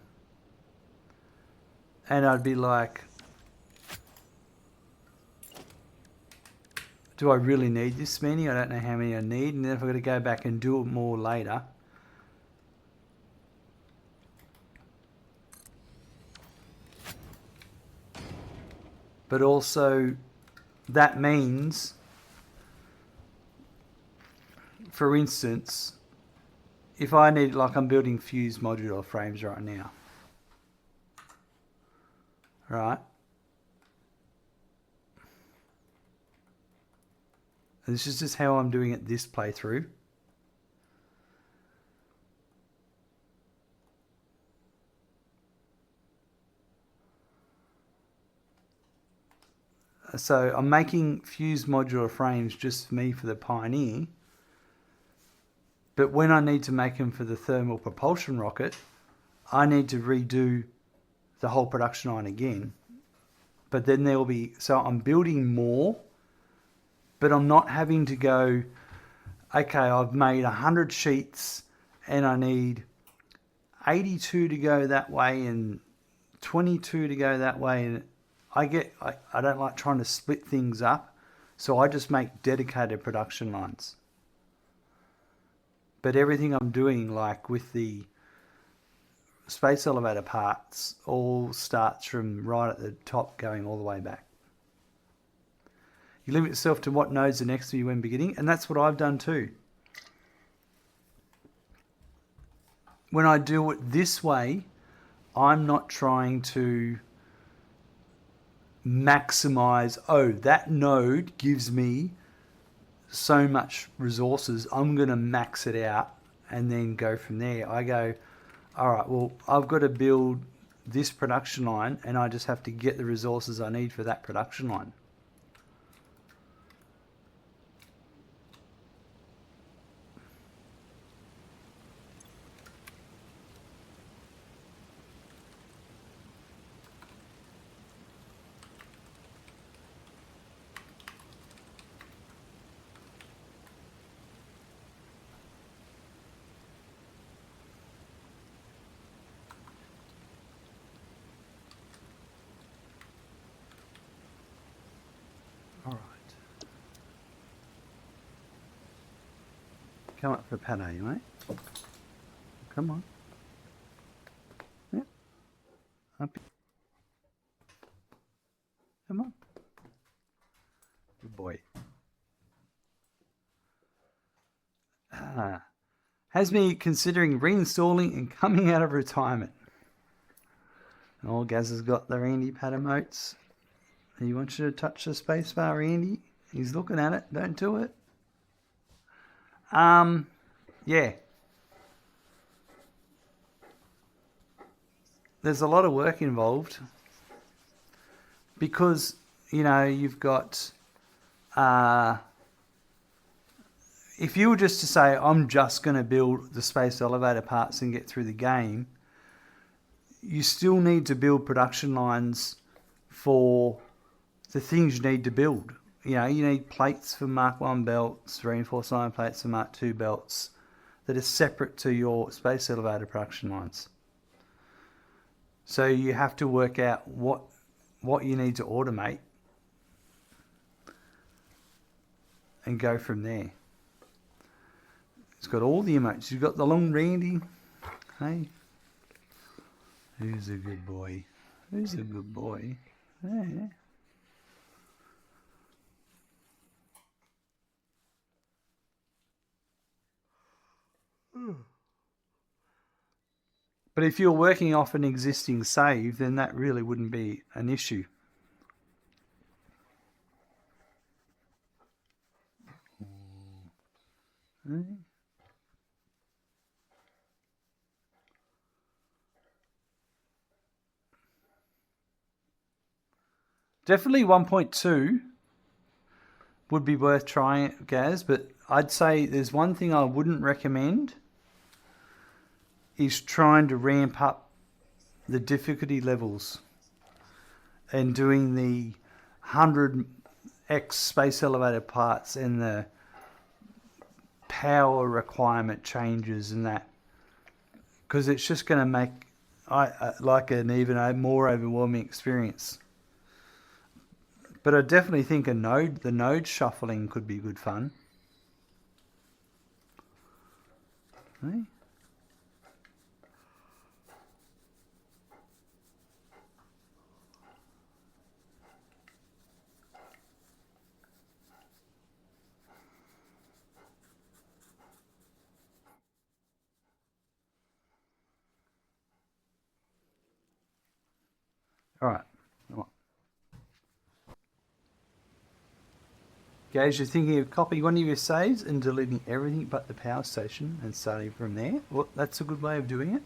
I'd be like, do I really need this many? I don't know how many I need. And then if I've got to go back and do it more later. But also, that means, for instance, if I need, like I'm building fused modular frames right now. Right? And this is just how I'm doing it this playthrough. So I'm making fused modular frames just for me for the Pioneer. But when I need to make them for the thermal propulsion rocket, I need to redo the whole production line again. But then there will be, so I'm building more, but I'm not having to go, okay, I've made 100 sheets and I need 82 to go that way and 22 to go that way. And I don't like trying to split things up, so I just make dedicated production lines. But everything I'm doing, like with the space elevator parts, all starts from right at the top going all the way back. You limit yourself to what nodes are next to you when beginning, and that's what I've done too. When I do it this way, I'm not trying to maximize, oh, that node gives me so much resources, I'm going to max it out and then go from there. I go, all right, well, I've got to build this production line and I just have to get the resources I need for that production line. All right. Come up for a pat, are you, mate? Come on. Yep. Up. Come on. Good boy. Has me considering reinstalling and coming out of retirement. Oh, Gaz has got the Randy Pat emotes. He wants you to touch the spacebar, Randy. He's looking at it. Don't do it. Yeah. There's a lot of work involved because, you know, you've got... if you were just to say, I'm just going to build the space elevator parts and get through the game, you still need to build production lines for the things you need to build. You know, you need plates for Mark 1 belts, reinforced iron plates for Mark 2 belts that are separate to your space elevator production lines. So you have to work out what you need to automate and go from there. It's got all the emotes. You've got the long Randy. Hey. Who's a good boy? Who's a good boy? Yeah. But if you're working off an existing save, then that really wouldn't be an issue. Definitely 1.2 would be worth trying it, Gaz, but I'd say there's one thing I wouldn't recommend is trying to ramp up the difficulty levels and doing the 100x space elevator parts and the power requirement changes and that, because it's just going to make like an even more overwhelming experience. But I definitely think the node shuffling could be good fun. Hey? All right. Guys, you're thinking of copying one of your saves and deleting everything but the power station and starting from there? Well, that's a good way of doing it.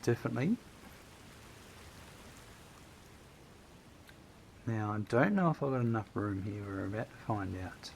Definitely. Now, I don't know if I've got enough room here. We're about to find out.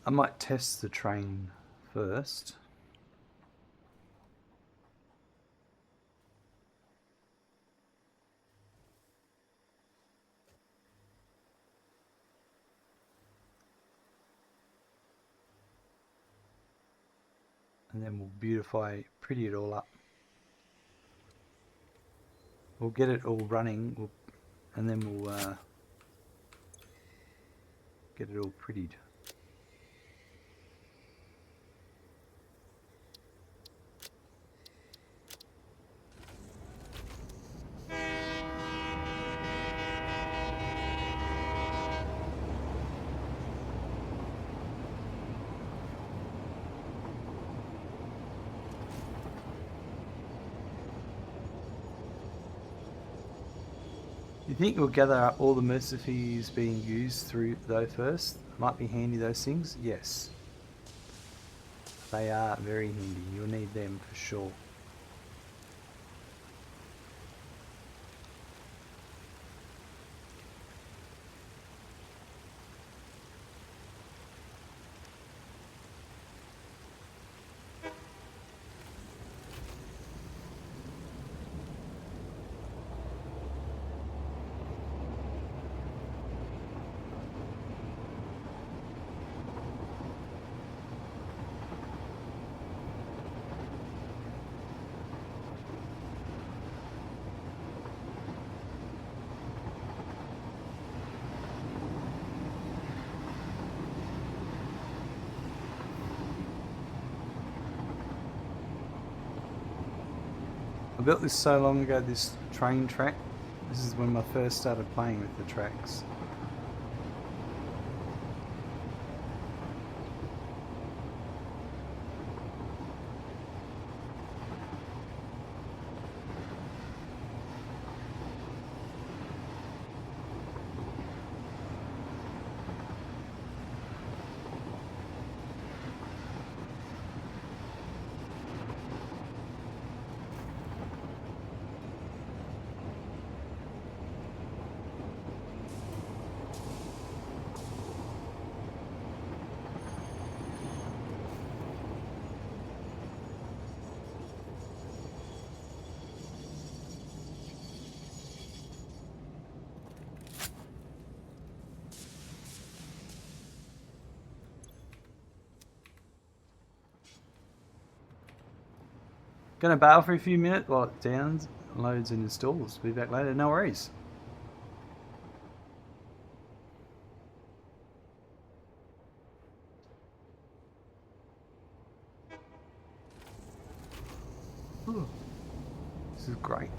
I might test the train first. And then we'll beautify, pretty it all up. We'll get it all running, and then we'll get it all prettied. You think we'll gather up all the mercenaries being used through though first? Might be handy, those things? Yes. They are very handy. You'll need them for sure. I built this so long ago, this train track. This is when I first started playing with the tracks. Gonna bail for a few minutes while it downloads and installs. Be back later, no worries. Ooh, this is great.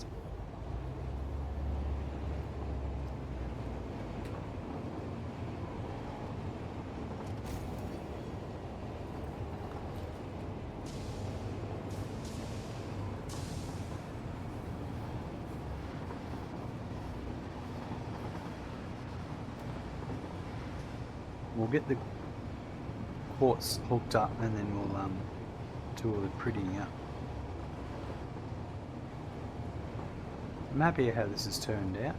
We'll get the quartz hooked up and then we'll do all the prettying up. I'm happy how this has turned out.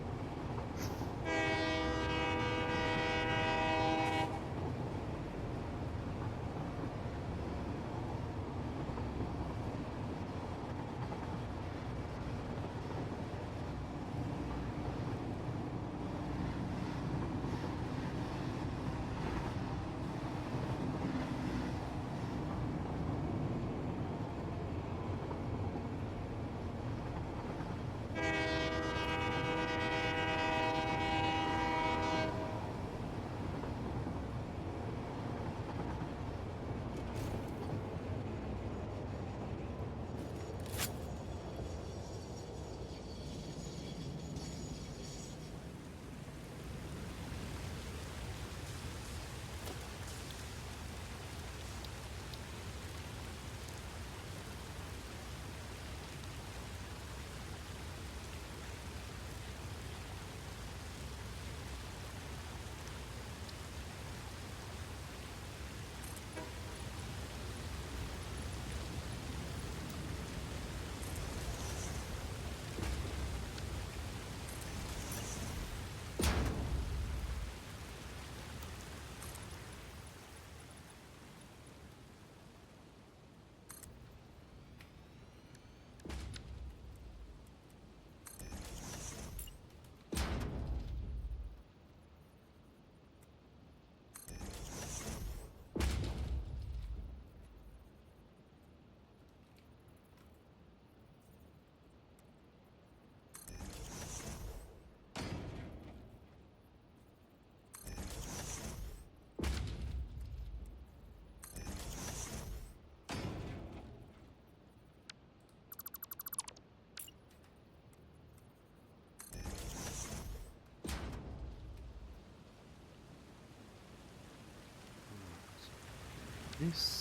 this.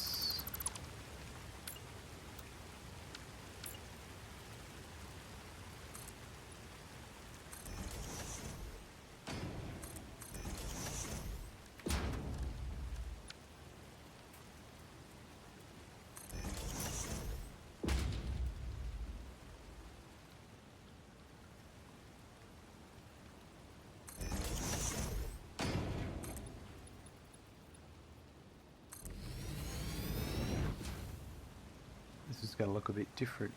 This is going to look a bit different.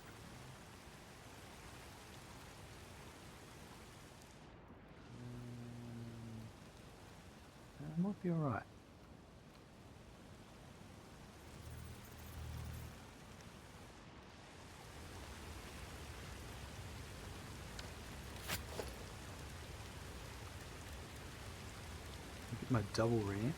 Might be alright. Get my double ramp.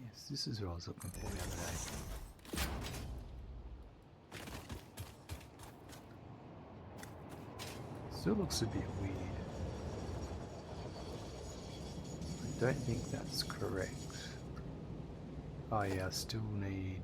Yes, this is what I was looking for the other day. Still looks a bit weird. I don't think that's correct. Oh yeah, I still need...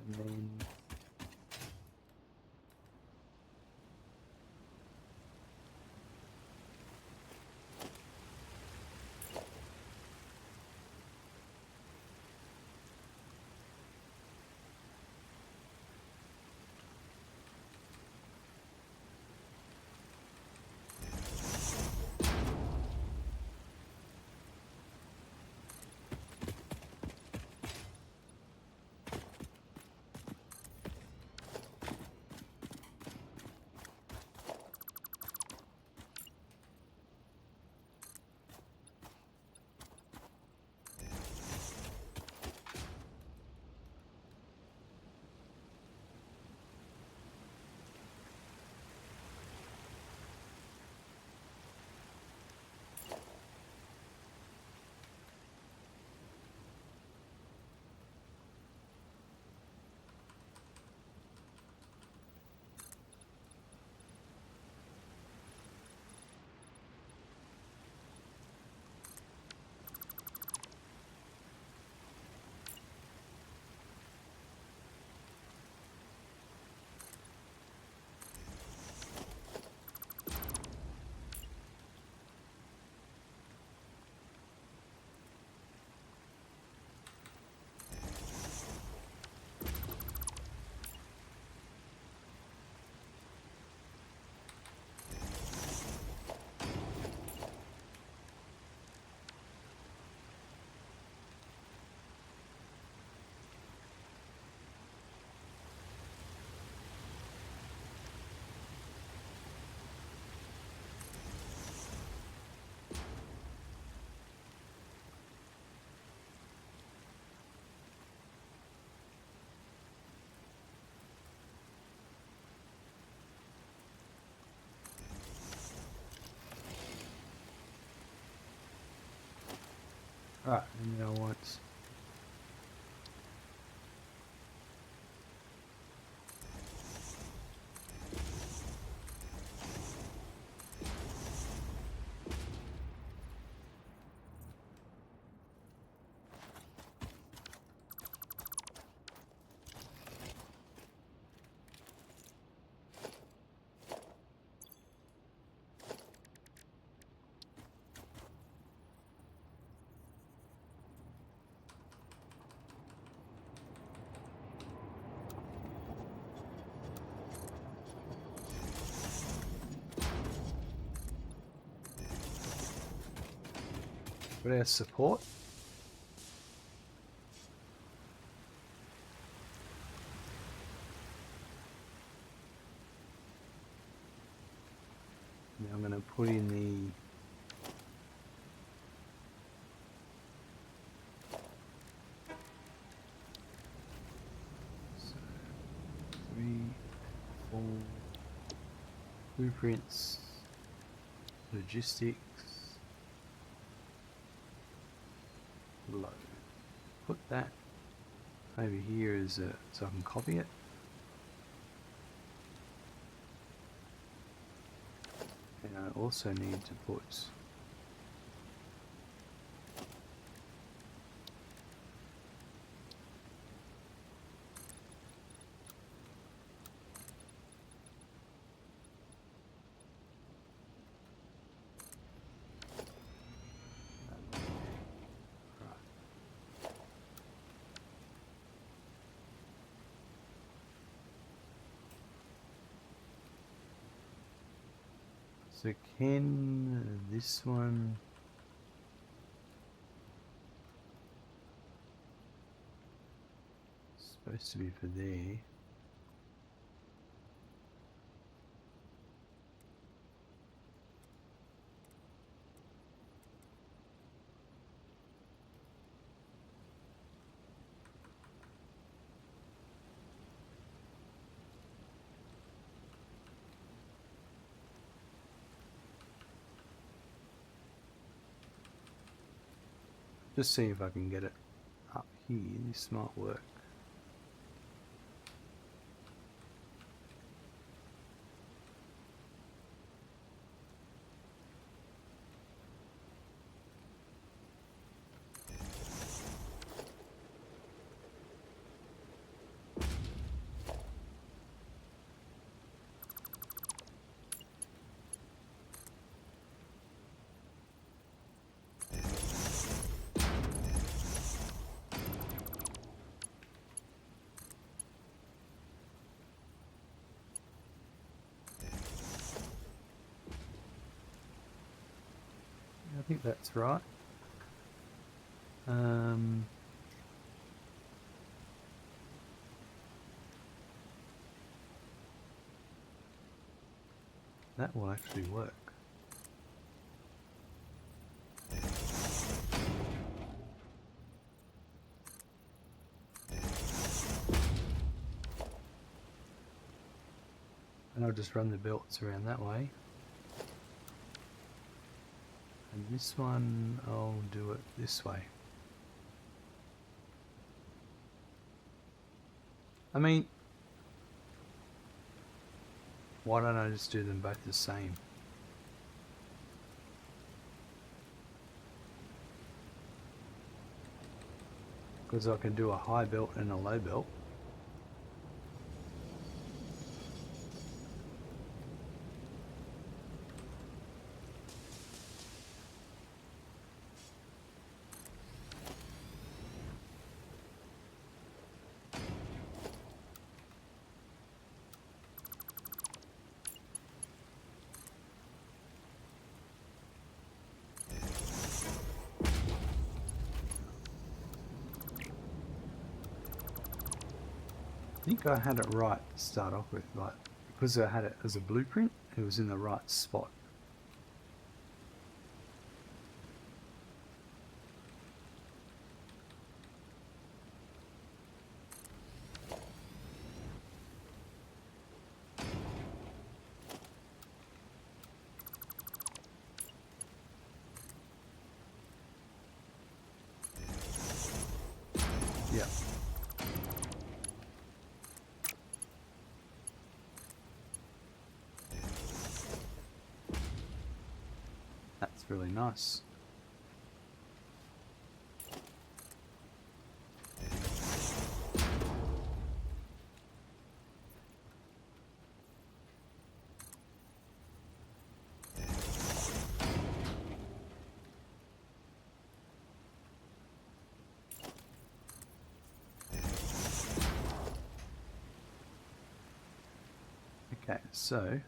And then... Right, and now what? Got our support. Now I'm going to put in the so 3, 4 blueprints, logistics, load. Put that over here as a, so I can copy it. And I also need to put so can this one supposed to be for there. Just see if I can get it up here. This might work. I think that's right. That will actually work. And I'll just run the belts around that way. And this one, I'll do it this way. I mean, why don't I just do them both the same? Because I can do a high belt and a low belt. I think I had it right to start off with, like, because I had it as a blueprint, it was in the right spot. Yeah. That's really nice. Okay, so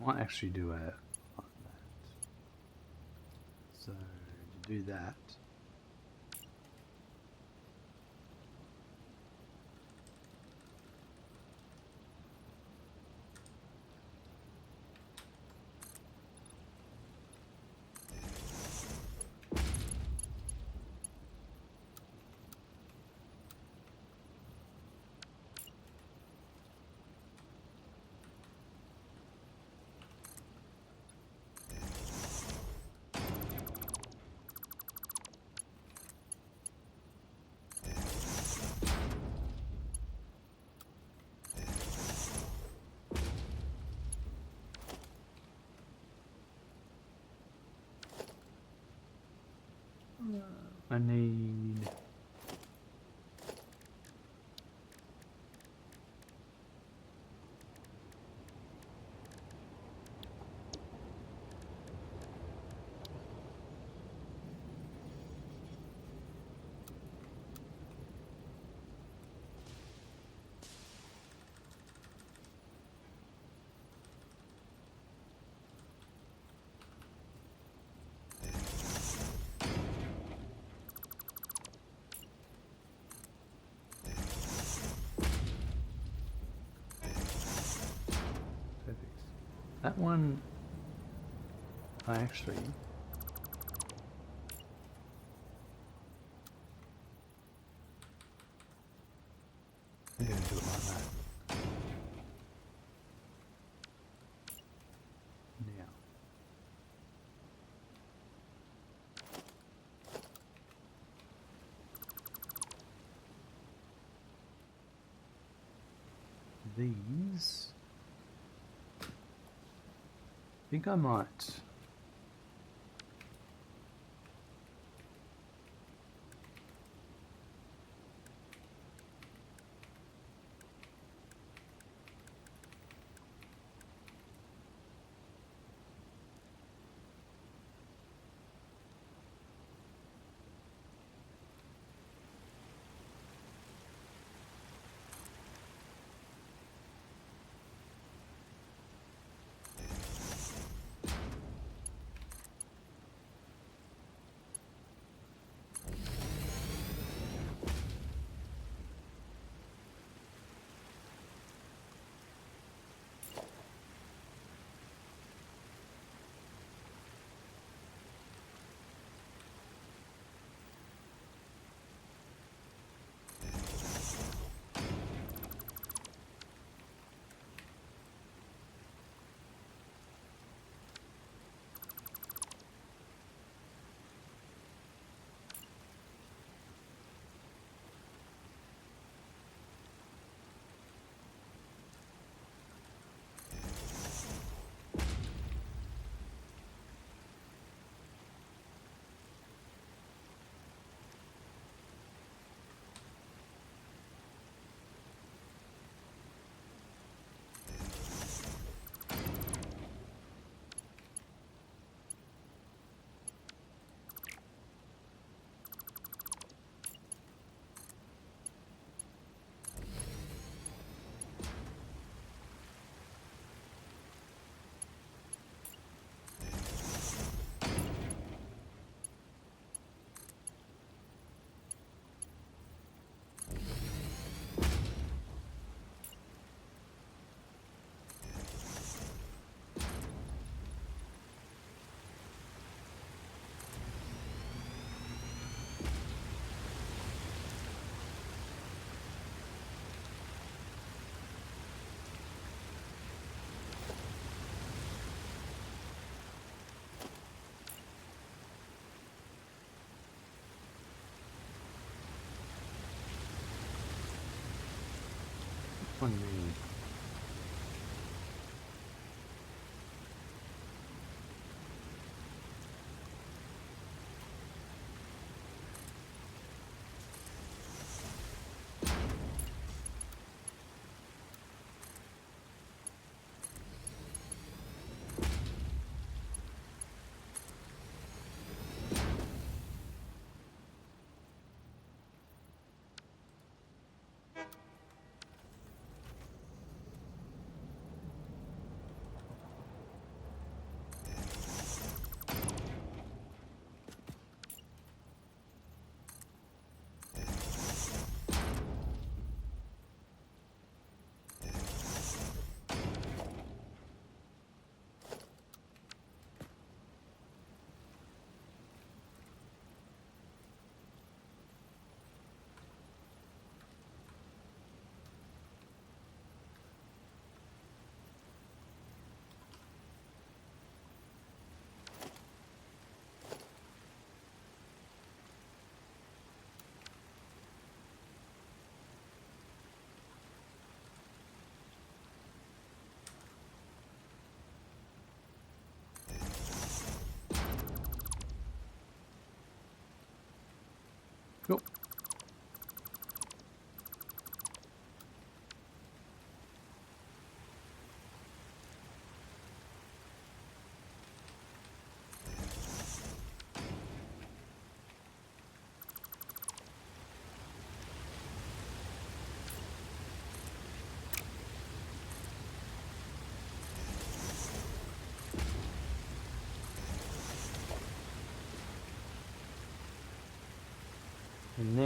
Might actually do a like that. So to do that, I need perfect. That one I actually I'm going to do it like that. Now, these, I think I might one minute.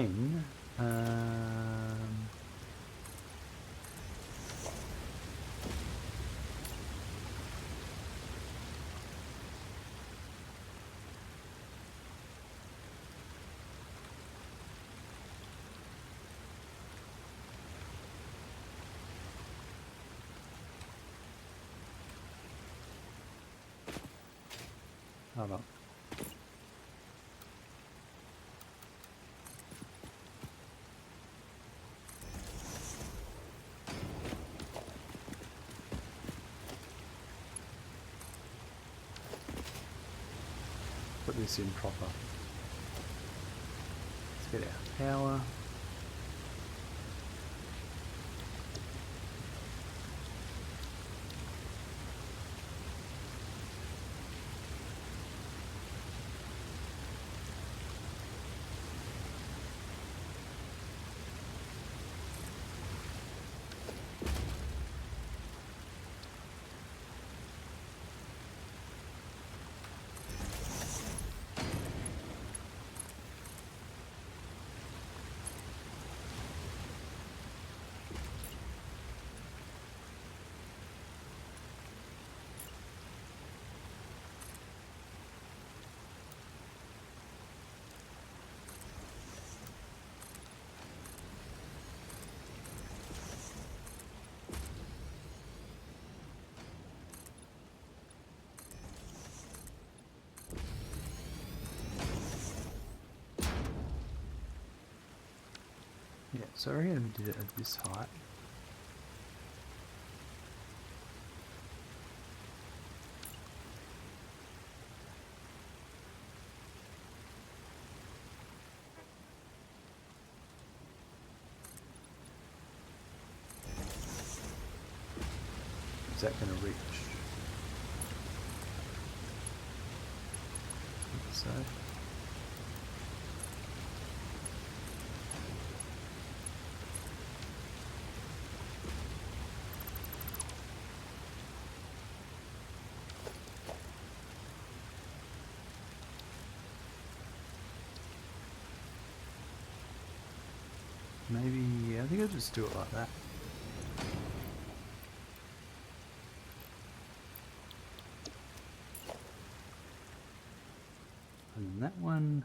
then hold on. Put this in proper. Let's get our power. Yeah, so I reckon we did it at this height. Is that going to reach? I think so. Maybe, yeah, I think I'll just do it like that. And then that one,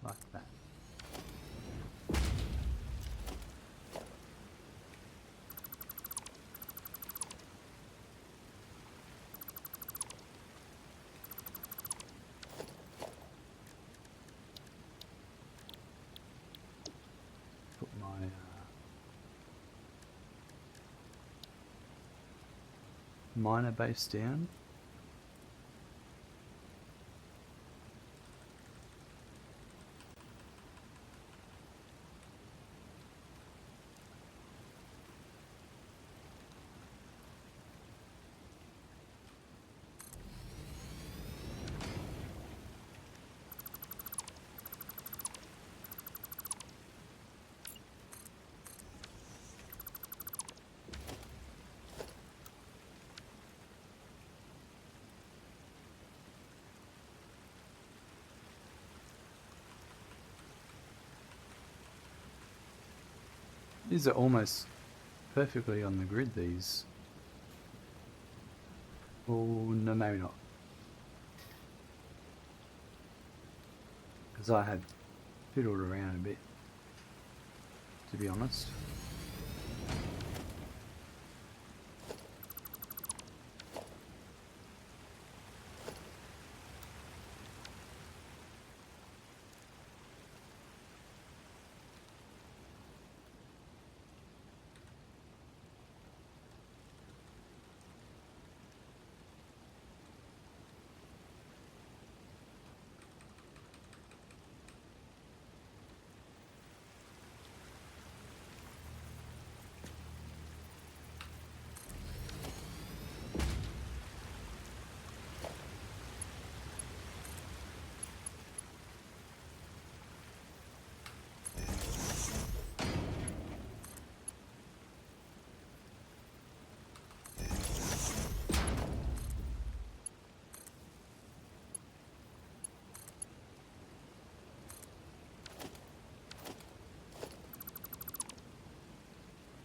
like that. Put my miner base down. These are almost perfectly on the grid, these. Oh, no, maybe not. Because I had fiddled around a bit, to be honest.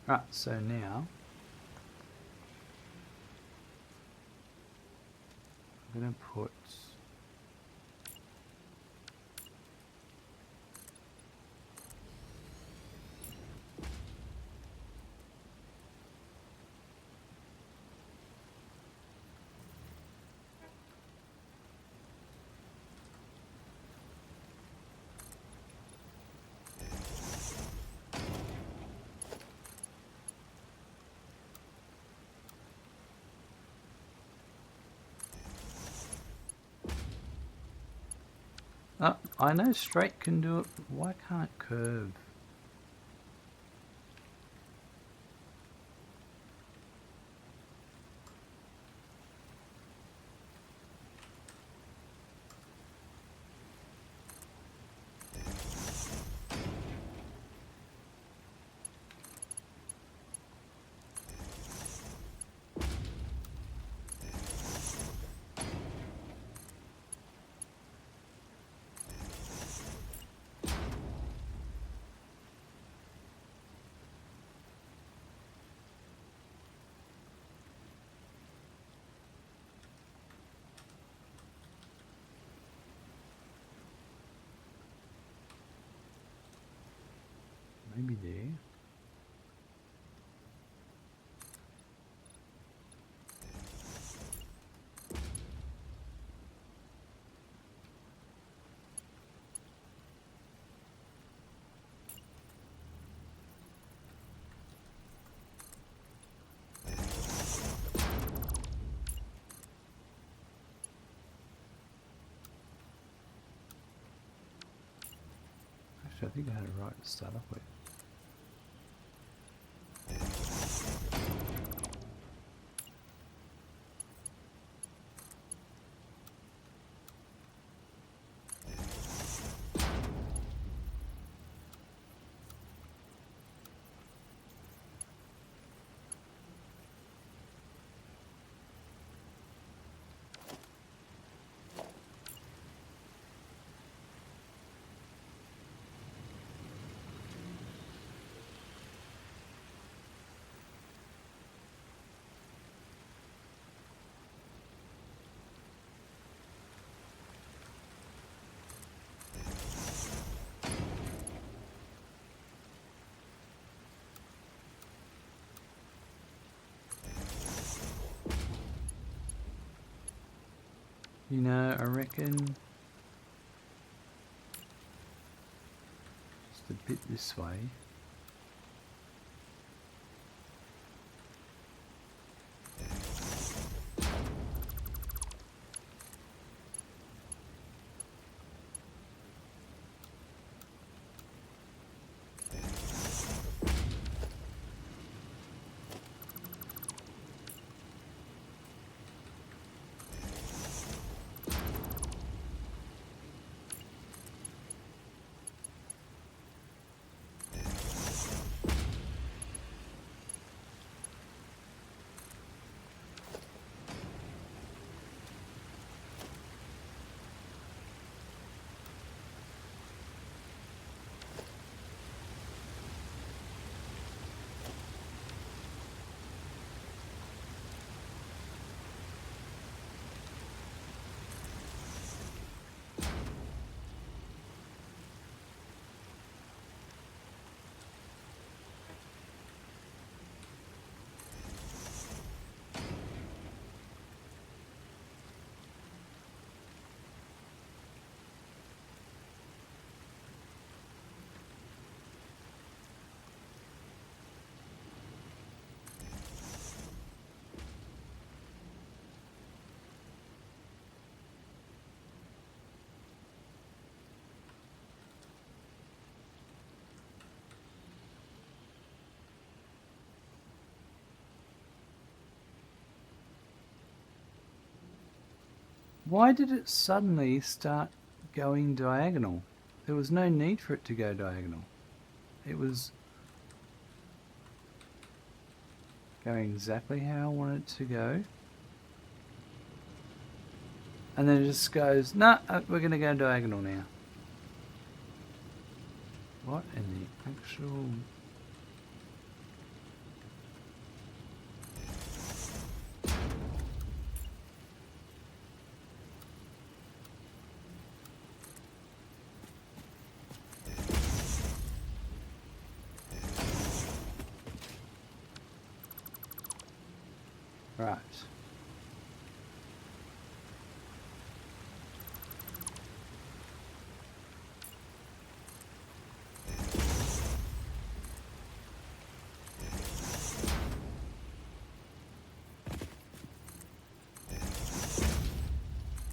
Right, so now I'm going to put oh, I know straight can do it, but why can't curve? Maybe there. Actually, I think I had it right to start off with. You know, I reckon just a bit this way. Why did it suddenly start going diagonal? There was no need for it to go diagonal. It was going exactly how I wanted it to go. And then it just goes, nah, we're going to go diagonal now. What in the actual... Right.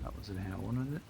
That wasn't how I wanted it.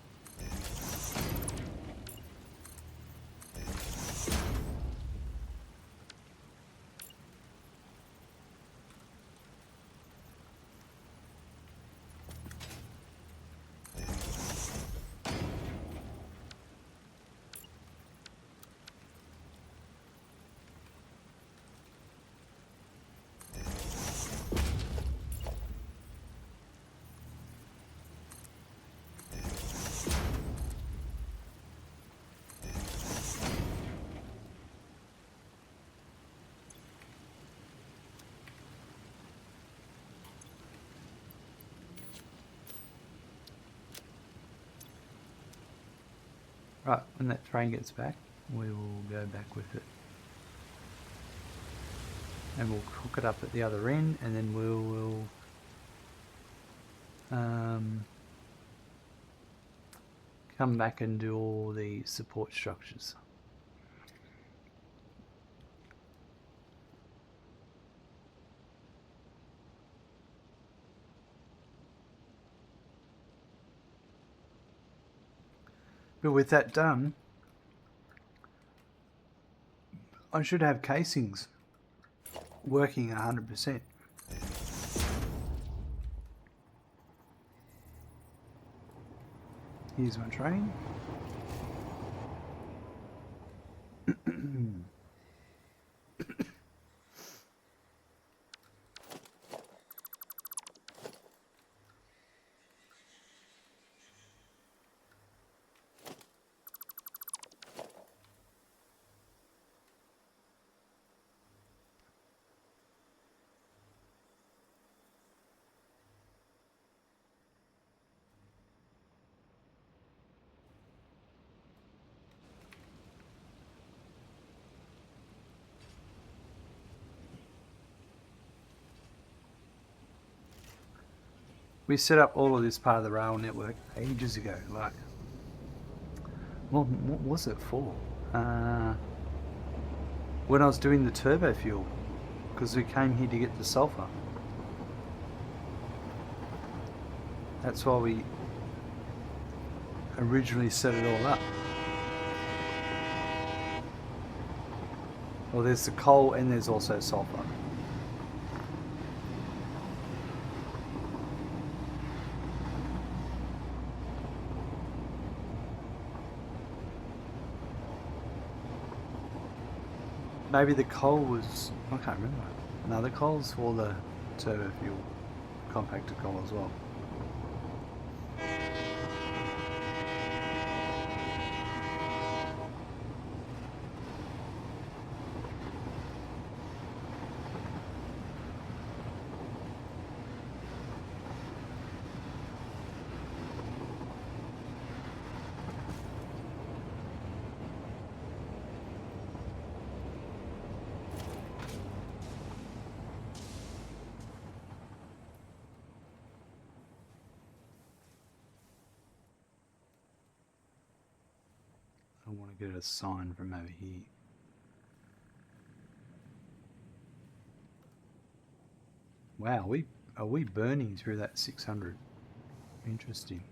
Right, when that train gets back, we will go back with it. And we'll hook it up at the other end, and then we'll come back and do all the support structures. But with that done, I should have casings working 100%. Here's my train. We set up all of this part of the rail network ages ago. Like, well, what was it for? When I was doing the turbo fuel, because we came here to get the sulfur. That's why we originally set it all up. Well, there's the coal and there's also sulfur. Maybe the coal was, I can't remember. No, the coal's for the turbo fuel, compacted coal as well. I want to get a sign from over here. Wow, are we burning through that 600? Interesting.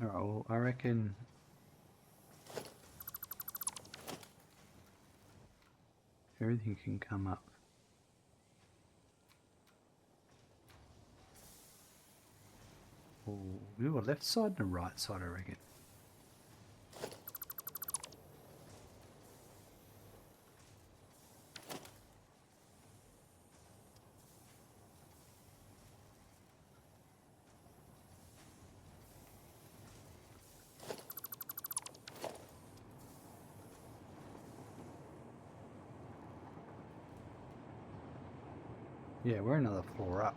Alright, well, I reckon everything can come up. Oh, we do a left side and a right side, I reckon. Yeah, we're another floor up.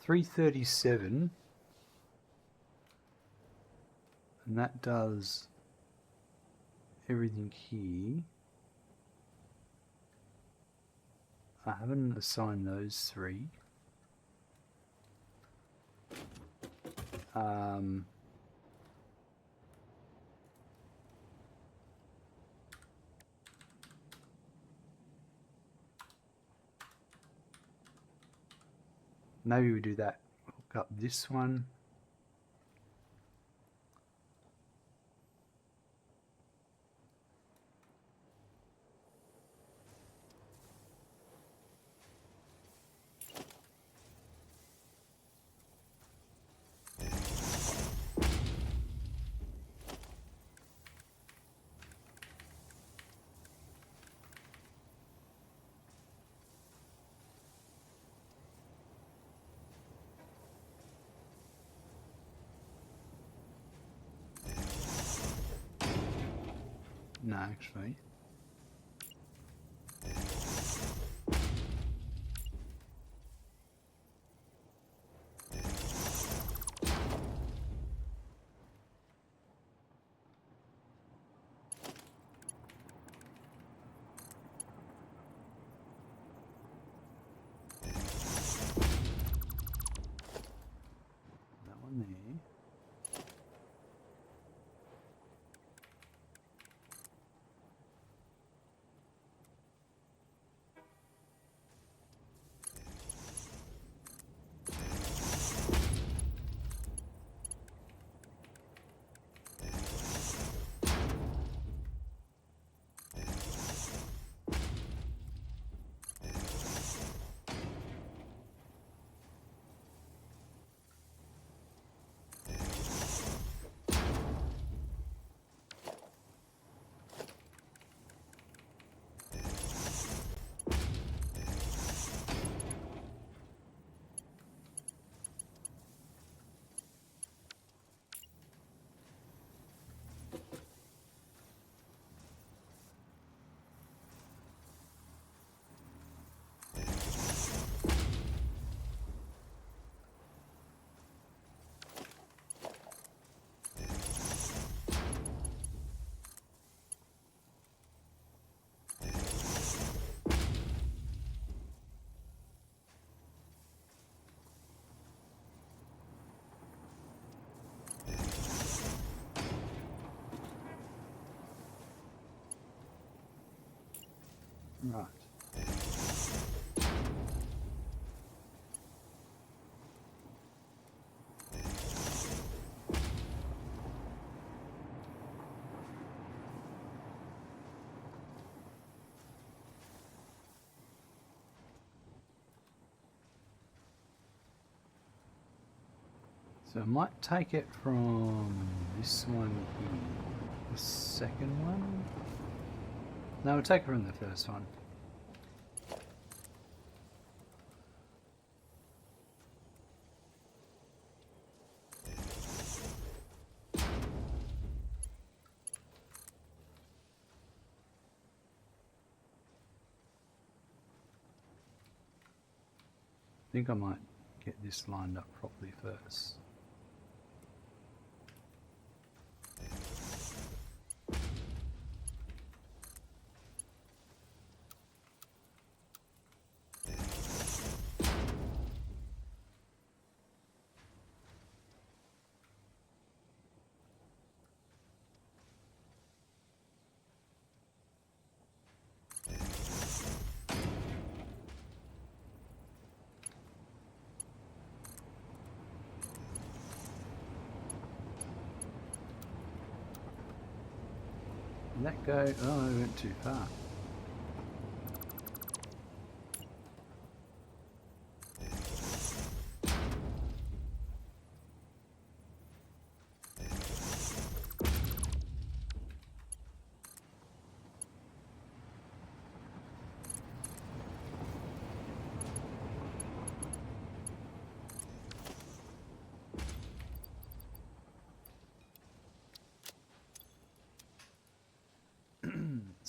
$337, and that does everything here. I haven't assigned those three. Maybe we do that. Hook up this one. No, actually. That one there. Right. So I might take it from this one here. The second one? No, we'll take it from the first one. I think I might get this lined up properly first. Did that go? Oh, I went too far.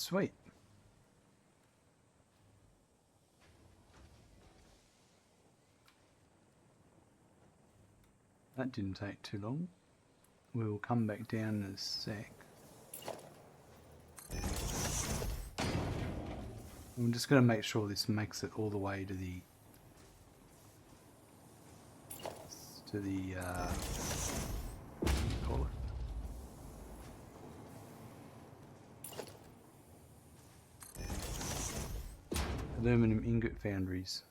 Sweet. That didn't take too long. We will come back down in a sec. I'm just going to make sure this makes it all the way to the what do you call it? Aluminum Ingot Foundries.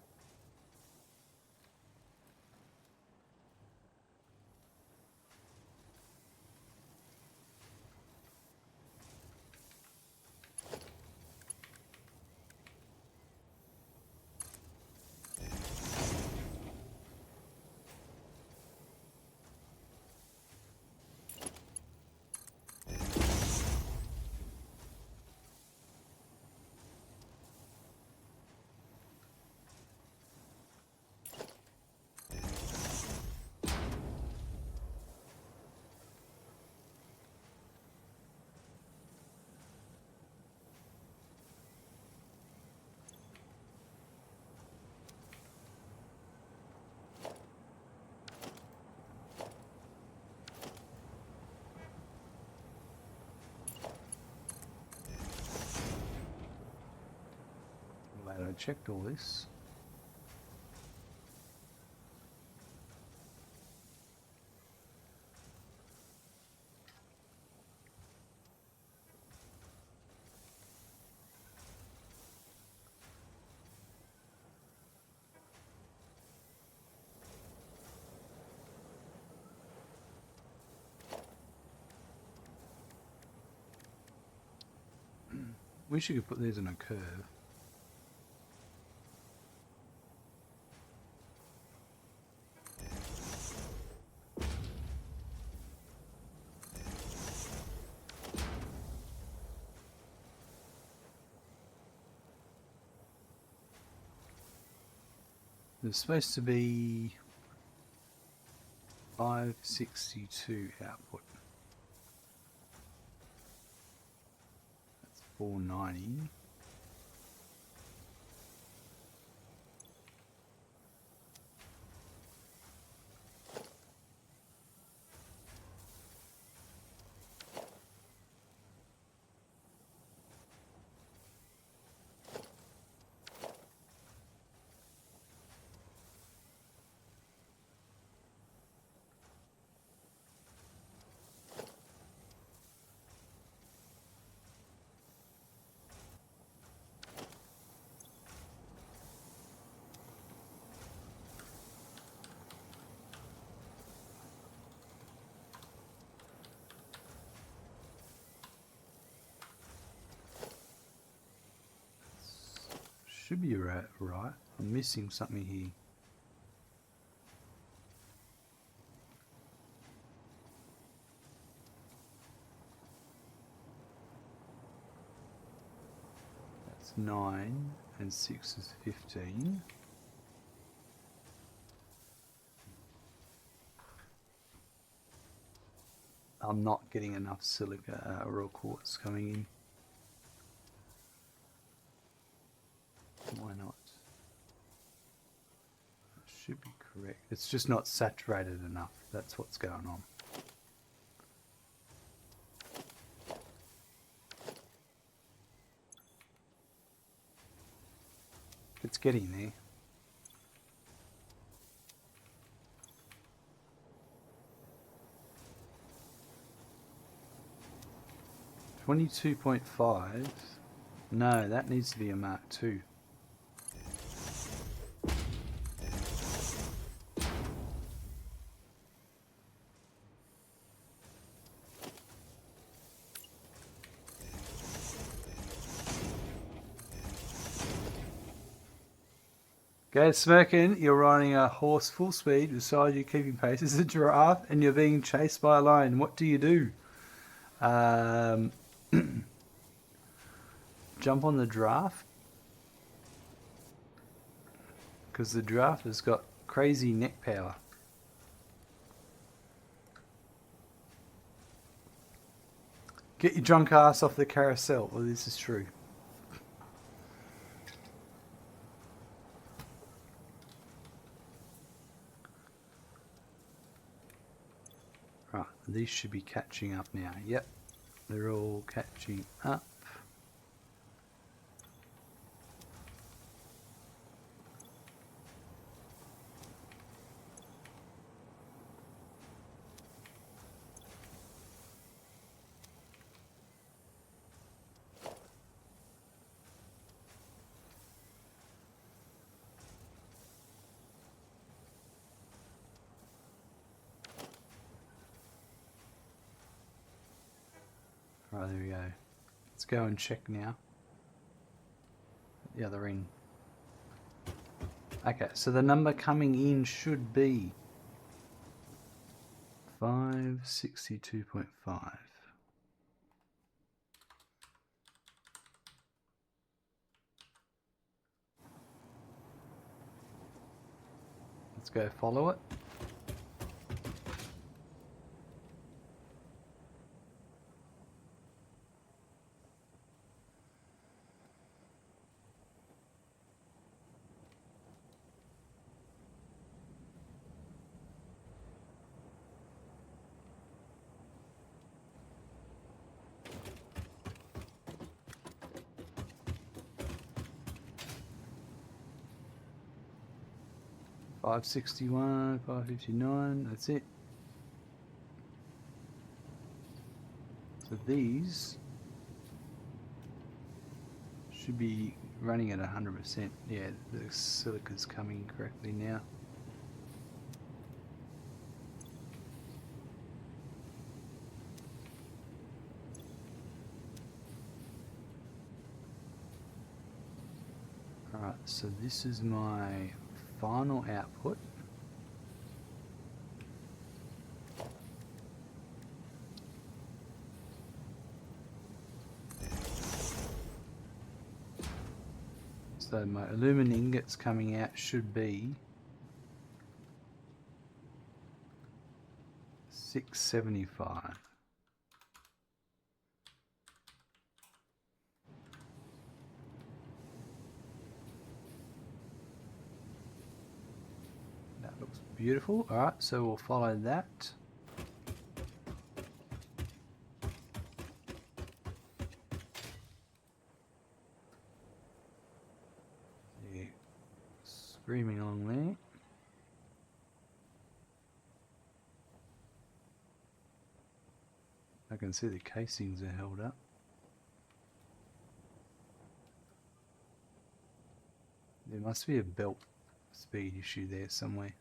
Glad I checked all this. Wish you could put these on a curve. There's supposed to be 562 output. That's 490. Should be right. I'm missing something here. That's 9 and 6 is 15. I'm not getting enough silica raw quartz coming in. Why not? It should be correct. It's just not saturated enough. That's what's going on. It's getting there. $22.5. No, that needs to be a Mark II. Go smirking, you're riding a horse full speed, beside you keeping pace as a giraffe, and you're being chased by a lion. What do you do? Jump on the giraffe, because the giraffe has got crazy neck power. Get your drunk ass off the carousel. Well, this is true. Right, these should be catching up now. Yep, they're all catching up. Right, there we go. Let's go and check now. The other end. Okay, so the number coming in should be 562.5. Let's go follow it. $561, $559, that's it. So these should be running at 100%. Yeah, the silica's coming correctly now. Alright, so this is my final output. So my aluminum ingots coming out should be 675. That looks beautiful. Alright, so we'll follow that. Yeah, screaming along there. I can see the casings are held up. There must be a belt speed issue there somewhere.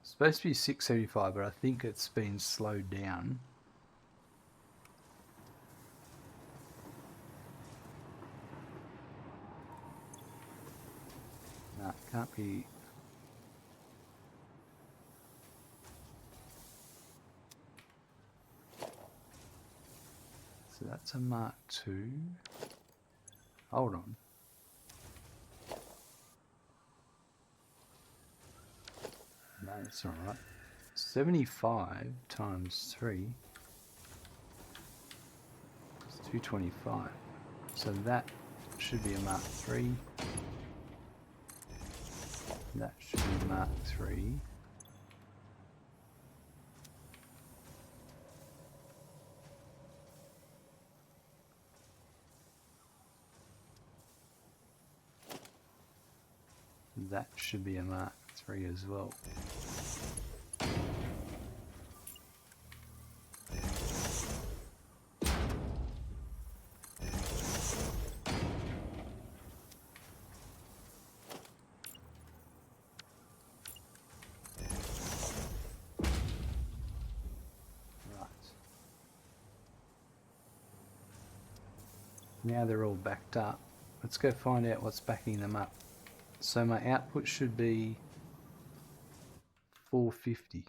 It's supposed to be 675, but I think it's been slowed down. No, it can't be. So that's a Mark II. Hold on. No, that's not right. 75 times 3 is 225. So that should be a Mark III. That should be Mark III. That should be a Mark III as well. Now they're all backed up. Let's go find out what's backing them up. So my output should be 450.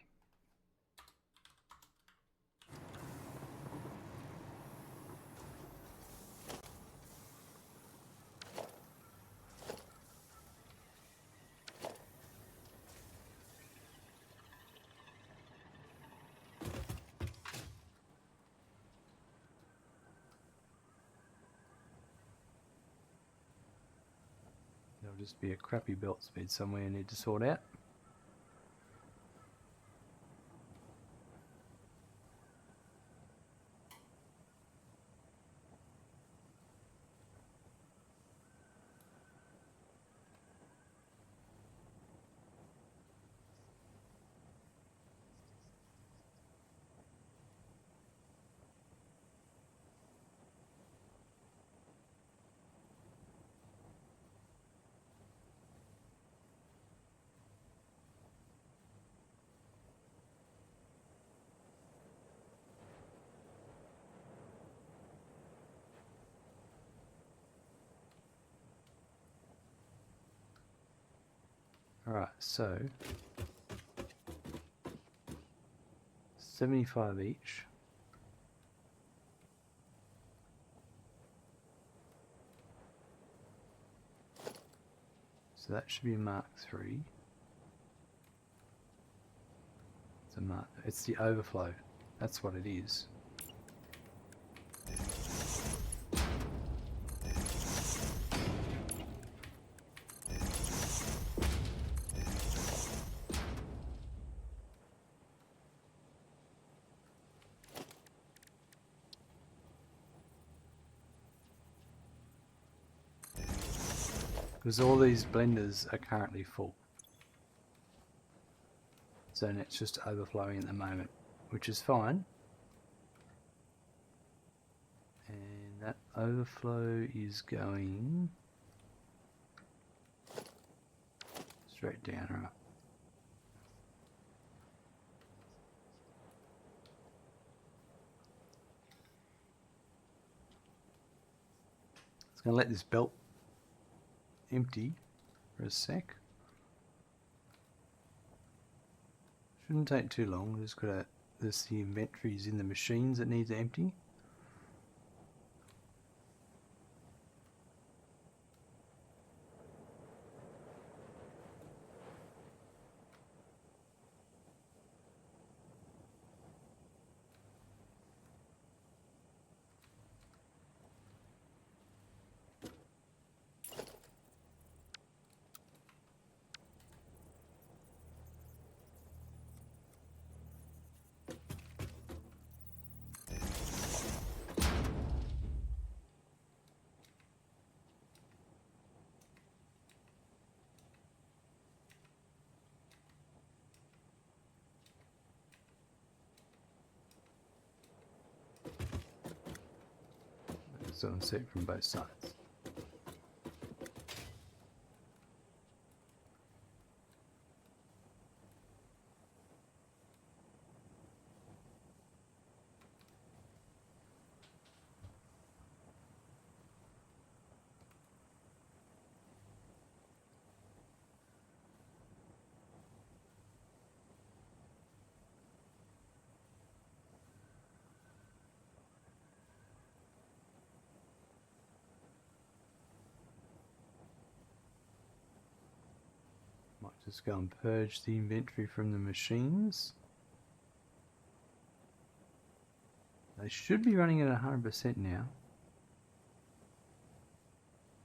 Might just be a crappy belt speed somewhere I need to sort out. Alright, so 75 each. So that should be a Mark III. It's a Mark. It's the overflow. That's what it is. Because all these blenders are currently full. So it's just overflowing at the moment, which is fine. And that overflow is going straight down, right? It's going to let this belt empty for a sec. Shouldn't take too long. Just got there's the inventories in the machines that need to empty. So I'm set from both sides. Might just go and purge the inventory from the machines. They should be running at 100% now.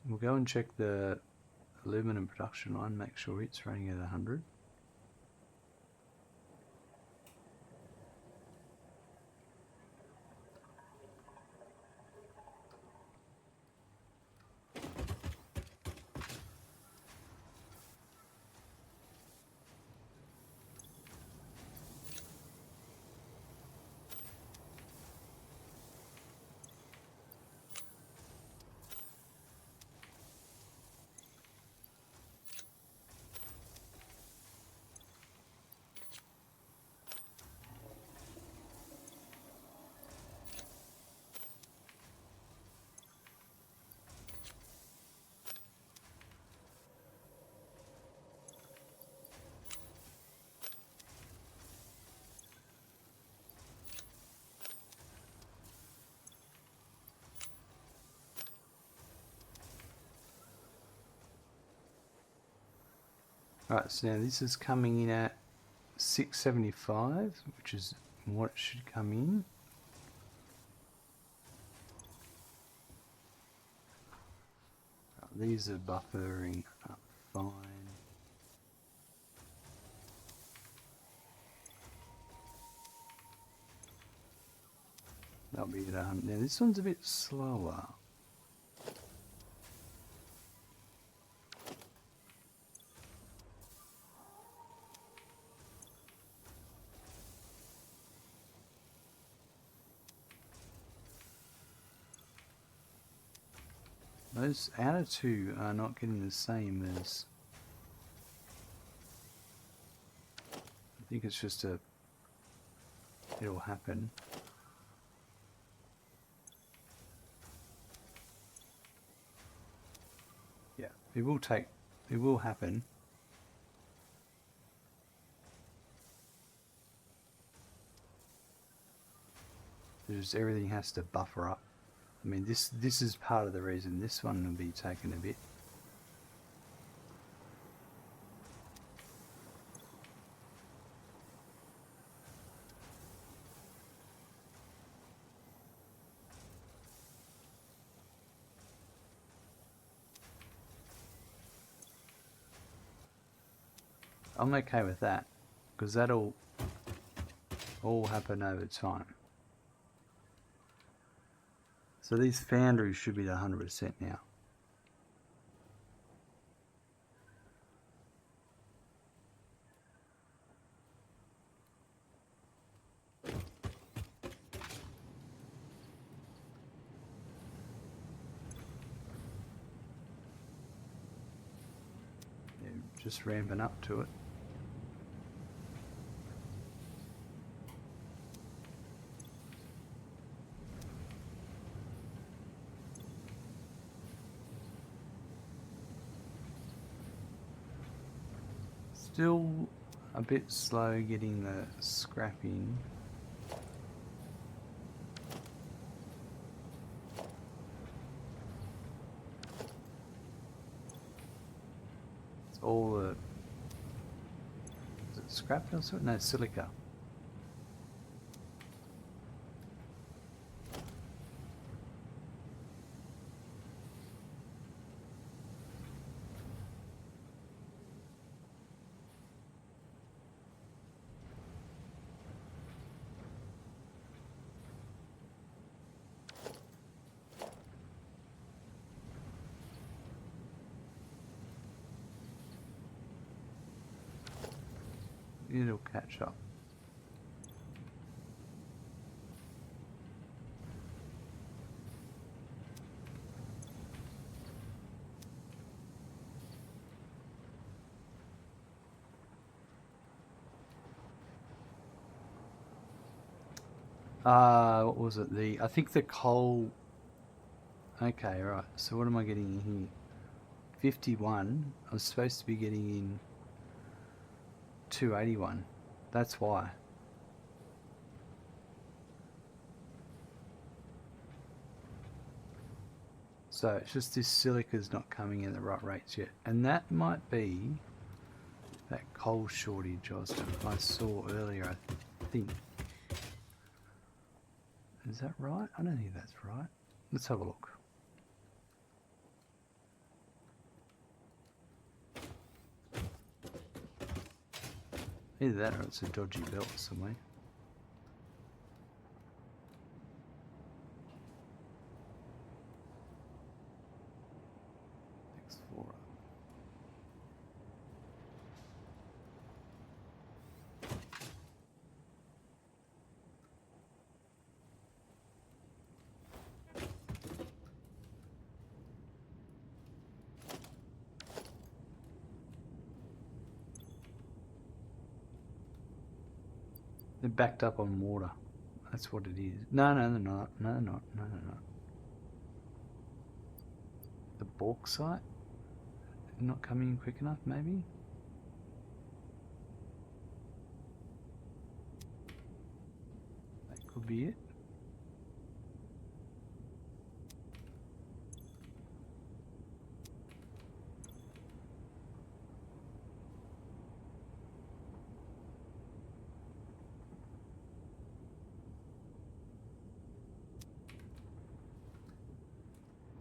We'll go and check the aluminum production line, make sure it's running at 100. Right, so now this is coming in at 675, which is what it should come in. These are buffering up. fine. That'll be at 100. Now this one's a bit slower. Those outer two are not getting the same as... I think it's just a... it'll happen. Yeah, it will happen. Just everything has to buffer up. I mean, this is part of the reason this one will be taking a bit. I'm okay with that, because that'll all happen over time. So these foundries should be at 100% now. Yeah, just ramping up to it. Still a bit slow getting the scrap in. It's all the... is it scrap or something? No, silica. It'll catch up. What was it? I think the coal... Okay, right. So what am I getting in here? 51. I was supposed to be getting in 281. That's why. So it's just this silica's not coming in the right rates yet. And that might be that coal shortage I saw earlier, I think. Is that right? I don't think that's right. Let's have a look. Either that or it's a dodgy belt somewhere. Explorer. They're backed up on water. That's what it is. No, they're not. No, they're not. No, they're not. The bauxite? Not coming in quick enough, maybe? That could be it.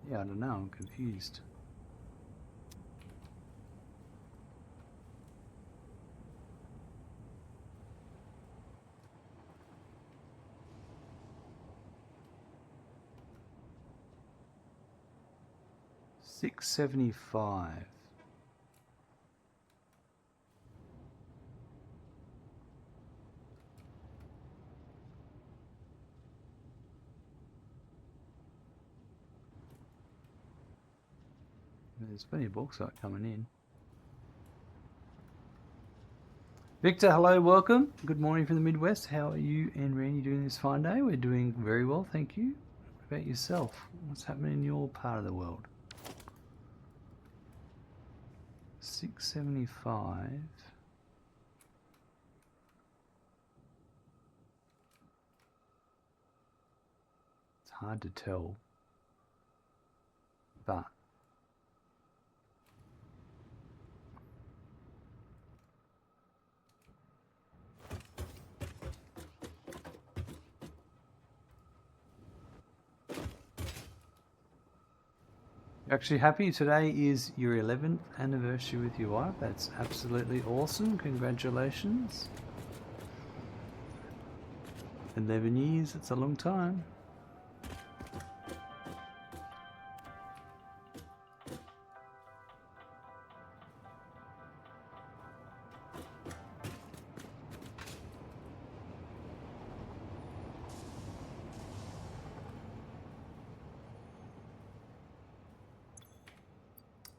Yeah, I don't know, I'm confused. 675. There's plenty of bauxite coming in. Victor, hello, welcome. Good morning from the Midwest. How are you and Randy doing this fine day? We're doing very well, thank you. What about yourself? What's happening in your part of the world? 675. It's hard to tell, but you're actually happy today is your 11th anniversary with your wife. That's absolutely awesome. Congratulations. 11 years, that's a long time.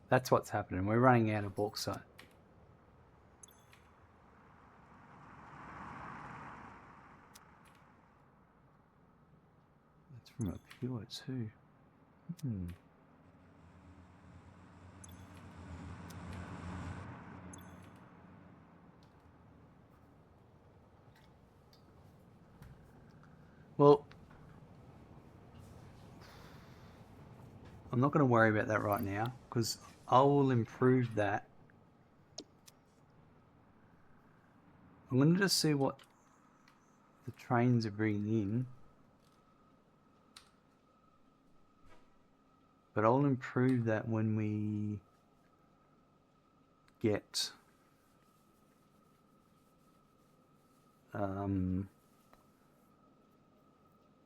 That's what's happening. We're running out of bauxite. That's from up here too. Well, I'm not going to worry about that right now because I will improve that. I'm going to just see what the trains are bringing in. But I'll improve that when we get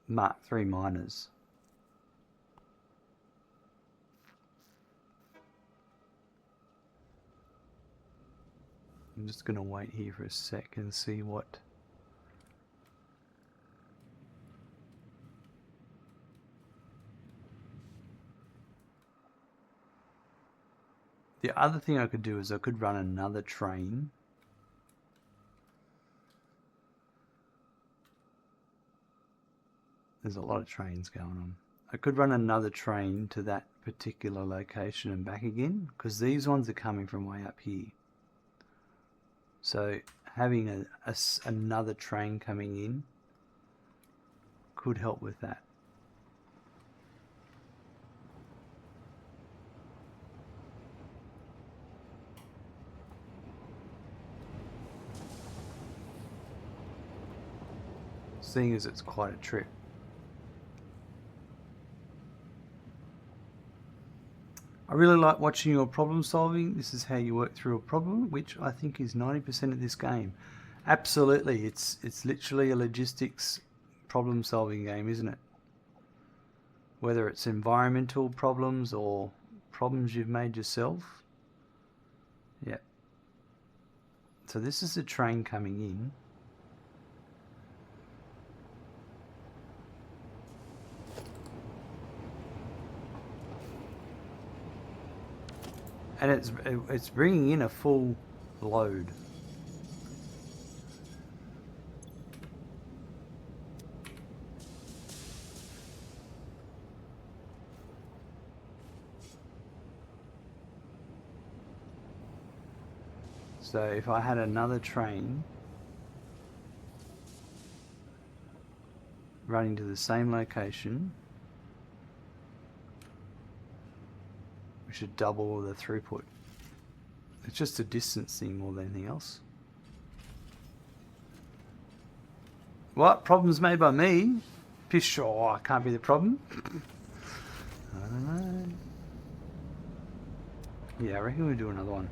Mark III miners. I'm just going to wait here for a sec and see what the other thing I could do is I could run another train. There's a lot of trains going on. I could run another train to that particular location and back again because these ones are coming from way up here. So having another train coming in could help with that. Seeing as it's quite a trip. I really like watching your problem solving. This is how you work through a problem, which I think is 90% of this game. Absolutely, it's literally a logistics problem solving game, isn't it? Whether it's environmental problems or problems you've made yourself. Yeah. So this is a train coming in. And it's bringing in a full load. So if I had another train running to the same location, we should double the throughput. It's just a distance thing more than anything else. What? Problems made by me? Piss sure, can't be the problem. I don't know. Yeah, I reckon we'll do another one.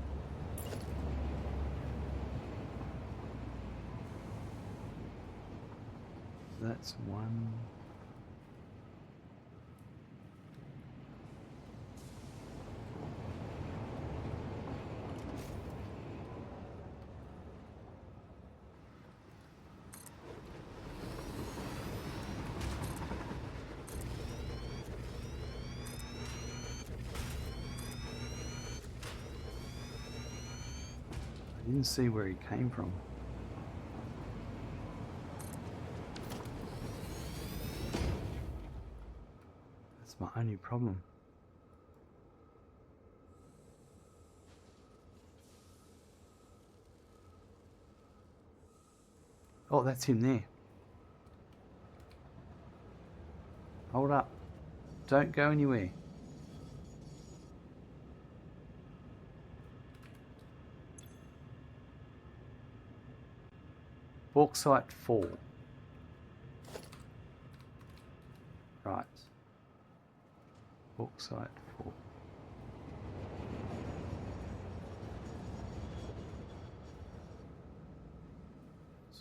So that's one. I didn't see where he came from. That's my only problem. Oh, that's him there. Hold up. Don't go anywhere. Bauxite 4. Right. Bauxite 4.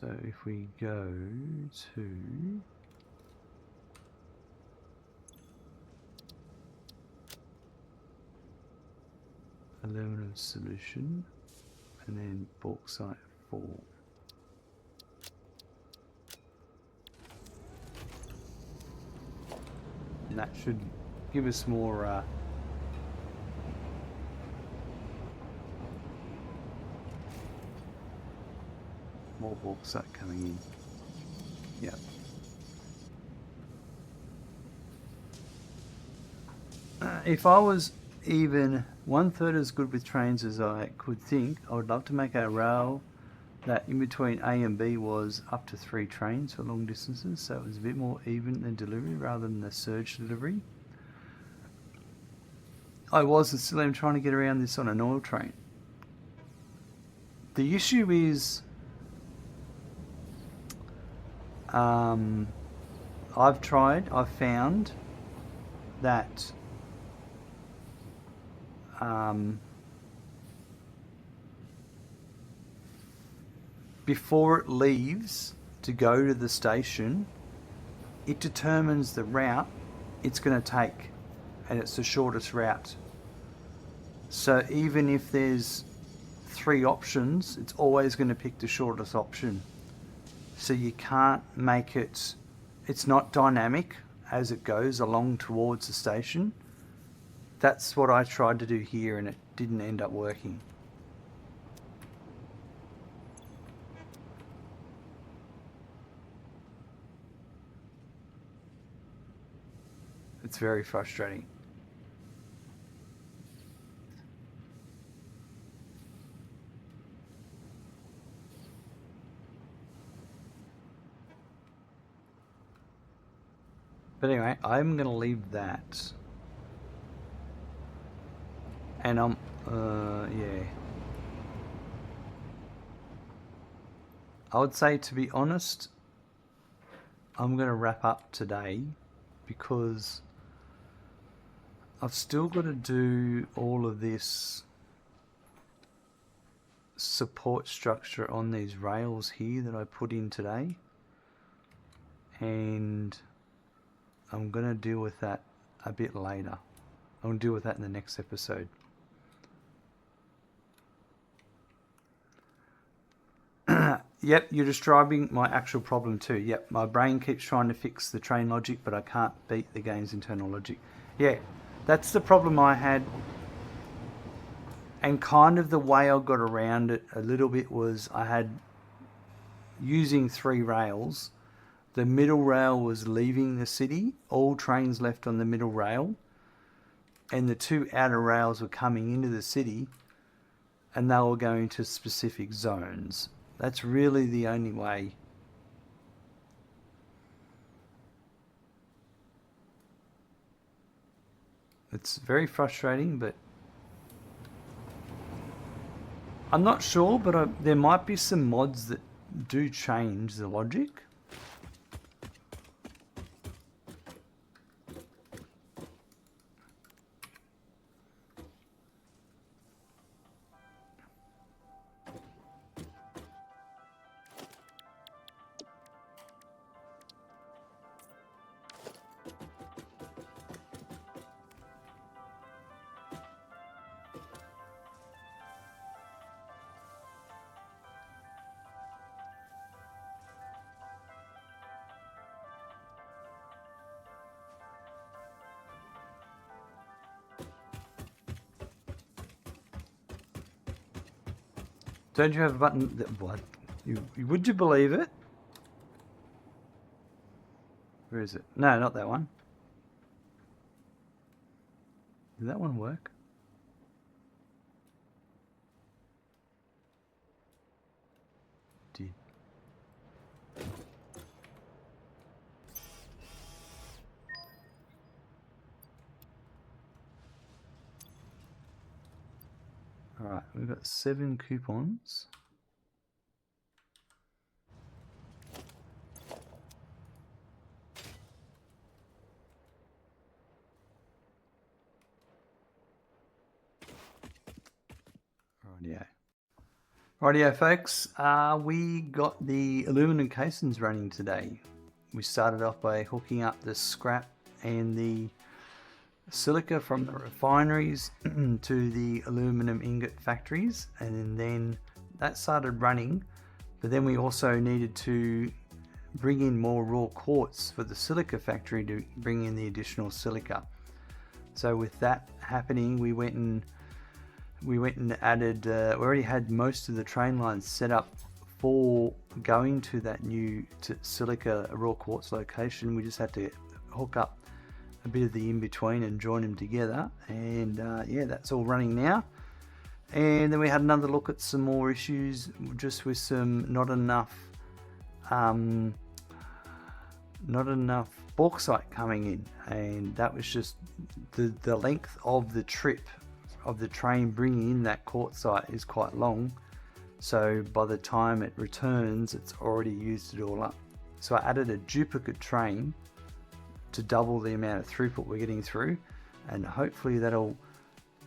So if we go to aluminum solution and then bauxite 4. And that should give us more more bauxite coming in. Yep. If I was even 1/3 as good with trains as I could think, I would love to make a rail that in between A and B was up to 3 trains for long distances, so it was a bit more even in delivery rather than the surge delivery. I was and still am trying to get around this on an oil train. The issue is I've found that before it leaves to go to the station, it determines the route it's going to take, and it's the shortest route. So even if there's 3 options, it's always going to pick the shortest option. So you can't make it, it's not dynamic as it goes along towards the station. That's what I tried to do here and it didn't end up working. It's very frustrating. But anyway, I'm going to leave that. And yeah. I would say, to be honest, I'm going to wrap up today because I've still got to do all of this support structure on these rails here that I put in today. And I'm going to deal with that a bit later. I'm going to deal with that in the next episode. Yep, you're describing my actual problem too. Yep, my brain keeps trying to fix the train logic, but I can't beat the game's internal logic. Yeah, that's the problem I had. And kind of the way I got around it a little bit was I had, using 3 rails, the middle rail was leaving the city, all trains left on the middle rail, and the 2 outer rails were coming into the city, and they were going to specific zones. That's really the only way. It's very frustrating, but I'm not sure, but there might be some mods that do change the logic. Don't you have a button that what? Would you believe it? Where is it? No, not that one. Did that one work? Did. Alright, we've got 7 coupons. Rightio folks, we got the aluminum casings running today. We started off by hooking up the scrap and the silica from the refineries to the aluminum ingot factories, and then that started running, but then we also needed to bring in more raw quartz for the Silica Factory to bring in the additional silica. So with that happening, we went and added, we already had most of the train lines set up for going to that new silica raw quartz location. We just had to hook up a bit of the in-between and join them together, and yeah, that's all running now. And then we had another look at some more issues just with some not enough bauxite coming in, and that was just the length of the trip of the train bringing in that quartzite is quite long, so by the time it returns it's already used it all up. So I added a duplicate train to double the amount of throughput we're getting through, and hopefully that'll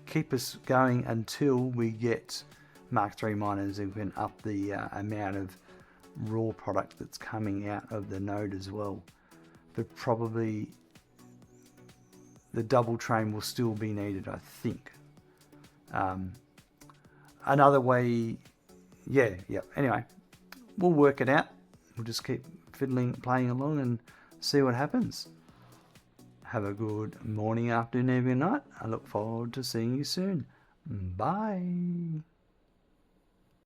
keep us going until we get Mark III miners and can up the amount of raw product that's coming out of the node as well. But probably the double train will still be needed, I think. Another way, yeah. Anyway, we'll work it out. We'll just keep playing along and see what happens. Have a good morning, afternoon, evening, night. I look forward to seeing you soon. Bye.